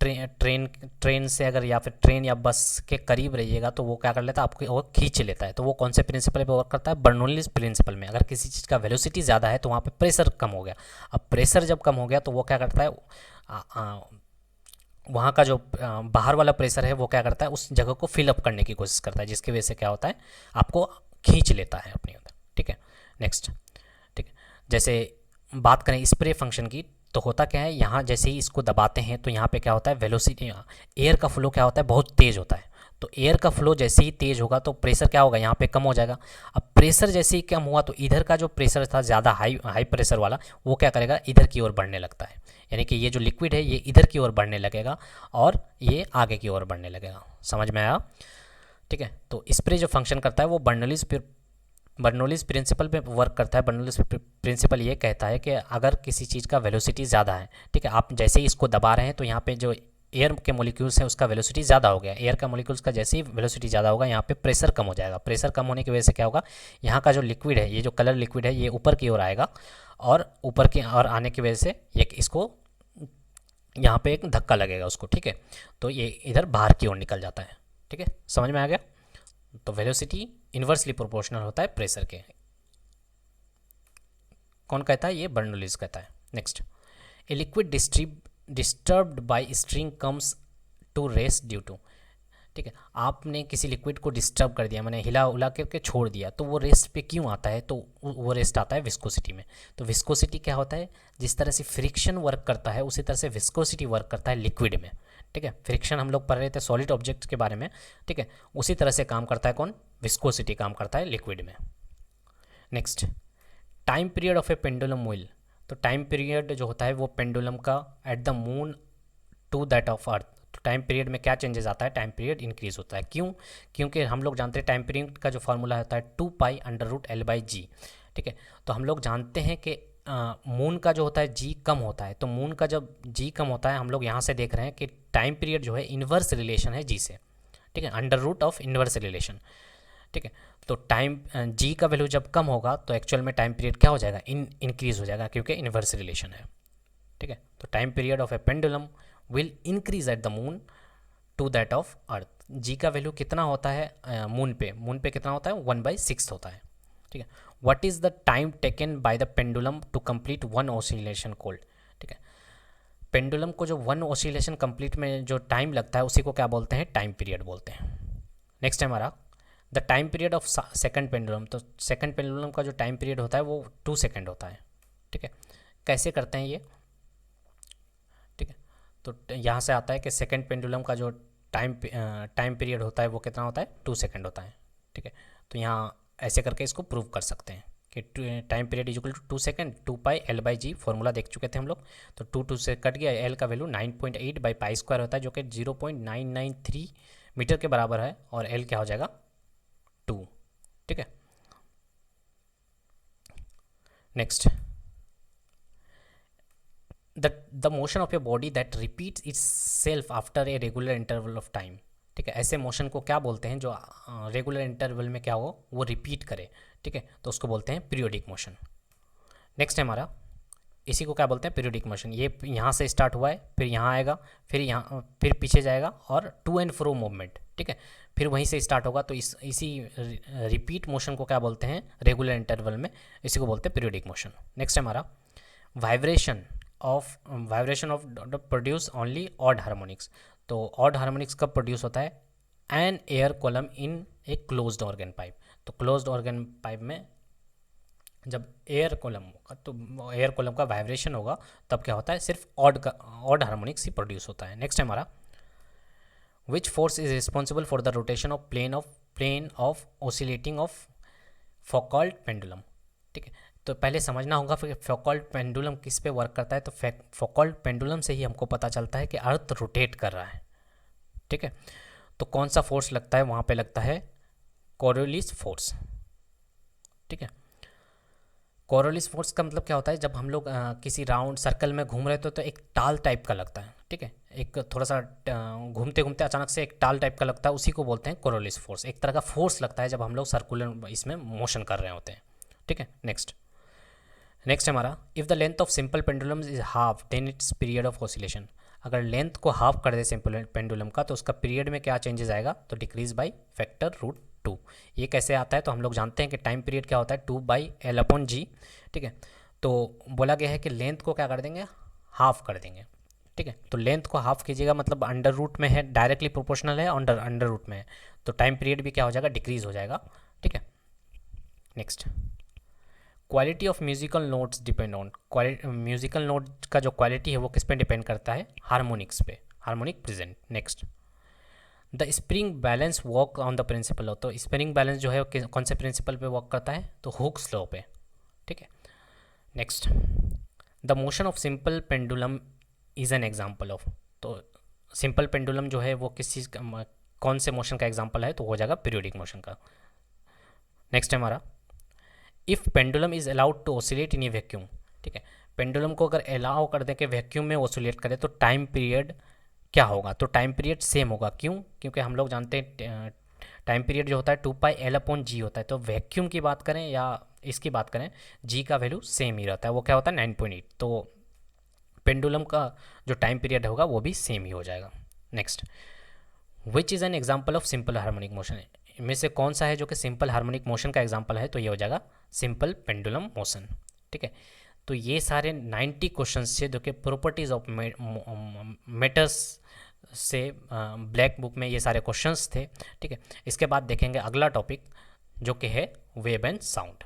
ट्रेन से अगर या फिर ट्रेन या बस के करीब रहिएगा तो वो क्या कर लेता है, आपको वो खींच लेता है। तो वो कौन से प्रिंसिपल पे वर्क करता है, बर्नौलीज प्रिंसिपल में। अगर किसी चीज़ का वेलोसिटी ज़्यादा है तो वहाँ पे प्रेशर कम हो गया। अब प्रेशर जब कम हो गया तो वो क्या करता है, वहाँ का जो बाहर वाला प्रेशर है वो क्या करता है, उस जगह को फिलअप करने की कोशिश करता है, जिसकी वजह से क्या होता है, आपको खींच लेता है अपनी अंदर। ठीक है, नेक्स्ट। ठीक है, जैसे बात करें स्प्रे फंक्शन की, तो होता क्या है, यहाँ जैसे ही इसको दबाते हैं तो यहाँ पे क्या होता है, वेलोसिटी, एयर का फ्लो क्या होता है, बहुत तेज़ होता है। तो एयर का फ्लो जैसे ही तेज़ होगा तो प्रेशर क्या होगा, यहाँ पे कम हो जाएगा। अब प्रेशर जैसे ही कम हुआ तो इधर का जो प्रेशर था ज़्यादा हाई प्रेशर वाला, वो क्या करेगा, इधर की ओर बढ़ने लगता है। यानी कि ये जो लिक्विड है ये इधर की ओर बढ़ने लगेगा और ये आगे की ओर बढ़ने लगेगा। समझ में आया? ठीक है, तो स्प्रे जो फंक्शन करता है वो बर्नौलीज प्रिंसिपल पे वर्क करता है। बर्नौलीज प्रिंसिपल ये कहता है कि अगर किसी चीज़ का वेलोसिटी ज़्यादा है, ठीक है, आप जैसे ही इसको दबा रहे हैं तो यहाँ पे जो एयर के मॉलिक्यूल्स है उसका वेलोसिटी ज़्यादा हो गया। एयर का मॉलिक्यूल्स का जैसे ही वेलोसिटी ज़्यादा होगा यहाँ पे प्रेशर कम हो जाएगा। प्रेशर कम होने की वजह से क्या होगा, यहाँ का जो लिक्विड है, ये जो कलर लिक्विड है, ये ऊपर की ओर आएगा और ऊपर की ओर आने की वजह से ये इसको यहाँ पे एक धक्का लगेगा उसको। ठीक है, तो ये इधर बाहर की ओर निकल जाता है। ठीक है, समझ में आ गया? तो वेलोसिटी इन्वर्सली प्रोपोर्शनल होता है प्रेशर के। कौन कहता है, ये बर्नौलीज कहता है। Next, a liquid disturbed by stirring comes to rest due to. ठीक है, आपने किसी लिक्विड को डिस्टर्ब कर दिया, मैंने हिला उला करके छोड़ दिया, तो वो रेस्ट पे क्यों आता है, तो वो रेस्ट आता है विस्कोसिटी में। तो विस्कोसिटी क्या होता है, जिस तरह से फ्रिक्शन वर्क करता है उसी तरह से विस्कोसिटी वर्क करता है लिक्विड में। ठीक है, फ्रिक्शन हम लोग पढ़ रहे थे सॉलिड ऑब्जेक्ट्स के बारे में। ठीक है, उसी तरह से काम करता है कौन, विस्कोसिटी काम करता है लिक्विड में। Next, time period of a pendulum wheel. तो टाइम पीरियड जो होता है वो पेंडुलम का at the moon to that of earth. तो टाइम पीरियड में क्या चेंजेस आता है, टाइम पीरियड इंक्रीज होता है। क्यों? क्योंकि हम लोग जानते हैं टाइम पीरियड का जो फार्मूला होता है 2π√L/g। ठीक है, तो हम लोग जानते हैं कि मून का जो होता है जी कम होता है। तो मून का जब जी कम होता है, हम लोग यहाँ से देख रहे हैं कि टाइम पीरियड जो है इन्वर्स रिलेशन है जी से। ठीक है, √ऑफ इन्वर्स रिलेशन। ठीक है, तो टाइम जी का वैल्यू जब कम होगा तो एक्चुअल में टाइम पीरियड क्या हो जाएगा, इंक्रीज हो जाएगा, क्योंकि इन्वर्स रिलेशन है। ठीक है, तो time period of a pendulum will increase at the moon to that of earth. G का वैल्यू कितना होता है मून पे कितना होता है, 1/6 होता है। ठीक है, what is the time taken by the pendulum to complete one oscillation called. ठीक है, पेंडुलम को जो वन ऑसिलेशन कंप्लीट में जो टाइम लगता है उसी को क्या बोलते हैं, टाइम पीरियड बोलते हैं। नेक्स्ट है हमारा the time period of second pendulum. तो सेकंड पेंडुलम का जो टाइम पीरियड होता है वो 2 सेकंड होता है। ठीक है, कैसे करते हैं ये, ठीक है, तो यहाँ से आता है कि सेकंड पेंडुलम का जो टाइम पीरियड होता है वो कितना होता है, 2 सेकंड होता है। ठीक है, तो यहाँ ऐसे करके इसको प्रूव कर सकते हैं कि time period equal to 2 second, 2πL/g formula देख चुके थे हम लोग। तो 2 से कट गया, एल का वैल्यू 9.8/π² होता है जो कि 0.993 मीटर के बराबर है, और एल क्या हो जाएगा, 2। ठीक है, next, the motion of a body that repeats it's self after a regular interval of time. ठीक है, ऐसे मोशन को क्या बोलते हैं जो रेगुलर इंटरवल में क्या हो, वो रिपीट करे। ठीक है, तो उसको बोलते हैं पीरियोडिक मोशन। नेक्स्ट है हमारा, इसी को क्या बोलते हैं, पीरियोडिक मोशन। ये यहाँ से स्टार्ट हुआ है, फिर यहाँ आएगा, फिर पीछे जाएगा, और टू एंड फ्रो मूवमेंट। ठीक है, फिर वहीं से स्टार्ट होगा, तो इसी रिपीट मोशन को क्या बोलते हैं, रेगुलर इंटरवल में, इसी को बोलते हैं पीरियोडिक मोशन। नेक्स्ट है हमारा, vibration of produce only odd harmonics. तो ऑड हार्मोनिक्स कब प्रोड्यूस होता है, an air column in a closed organ pipe. तो क्लोज्ड ऑर्गन पाइप में जब एयर कॉलम होगा तो एयर कॉलम का वाइब्रेशन होगा, तब क्या होता है, सिर्फ ऑड हार्मोनिक्स ही प्रोड्यूस होता है। नेक्स्ट है हमारा, which force is responsible for the rotation of plane of oscillating of Foucault pendulum. ठीक है, तो पहले समझना होगा फिर फौकॉल्ट पेंडुलम किस पे वर्क करता है। तो फौकॉल्ट पेंडुलम से ही हमको पता चलता है कि अर्थ रोटेट कर रहा है। ठीक है, तो कौन सा फोर्स लगता है, वहाँ पे लगता है कोरियोलिस फोर्स। ठीक है, कोरोलिस फोर्स का मतलब क्या होता है, जब हम लोग किसी राउंड सर्कल में घूम रहे थे तो एक टाल टाइप का लगता है, ठीक है, एक थोड़ा सा घूमते घूमते अचानक से एक टाल टाइप का लगता है, उसी को बोलते हैं कोरोलिस फोर्स। एक तरह का फोर्स लगता है जब हम लोग सर्कुलर इसमें मोशन कर रहे होते हैं, ठीक है। नेक्स्ट नेक्स्ट हमारा, if the length of simple pendulum is half then its period of oscillation. अगर लेंथ को हाफ कर दे सिंपल पेंडुलम का तो उसका पीरियड में क्या चेंजेस आएगा, तो decrease by factor root two. ये कैसे आता है, तो हम लोग जानते हैं कि टाइम पीरियड क्या होता है, 2/L/G, ठीक है। तो बोला गया है कि लेंथ को क्या कर देंगे, हाफ कर देंगे, ठीक है। तो लेंथ को हाफ कीजिएगा मतलब अंडर रूट में है, डायरेक्टली प्रोपोर्शनल है, अंडर अंडर रूट में है, तो टाइम पीरियड भी क्या हो जाएगा, डिक्रीज हो जाएगा, ठीक है। Next, quality of musical notes depend on, musical note का जो क्वालिटी है वो किस पे डिपेंड करता है, हारमोनिक्स पे, harmonic present. Next, the spring balance work on the principle, तो स्प्रिंग बैलेंस जो है वो कौन से प्रिंसिपल पे वर्क करता है, तो हुक्स लॉ पे, ठीक है। Next, the motion of simple pendulum is an example of, तो सिंपल पेंडुलम जो है वो किस चीज़ का, कौन से मोशन का एग्जाम्पल है, तो हो जाएगा पीरियोडिक मोशन का। नेक्स्ट है हमारा, if pendulum is allowed to oscillate in a vacuum, ठीक है, पेंडुलम को अगर अलाउ कर दें कि वैक्यूम में ऑसिलेट करे तो टाइम पीरियड क्या होगा, तो टाइम पीरियड सेम होगा। क्यों, क्योंकि हम लोग जानते हैं टाइम पीरियड जो होता है 2πL/G होता है, तो वैक्यूम की बात करें या इसकी बात करें, जी का वैल्यू सेम ही रहता है, वो क्या होता है 9.8, तो पेंडुलम का जो टाइम पीरियड होगा वो भी सेम ही हो जाएगा। Next, which is an example of simple harmonic motion, इनमें से कौन सा है जो कि सिंपल हार्मोनिक मोशन का एग्जाम्पल है, तो ये हो जाएगा सिंपल पेंडुलम मोशन, ठीक है। तो ये सारे 90 क्वेश्चंस थे जो कि प्रॉपर्टीज़ ऑफ मैटर्स से ब्लैक बुक में ये सारे क्वेश्चंस थे, ठीक है। इसके बाद देखेंगे अगला टॉपिक जो कि है वेव एंड साउंड।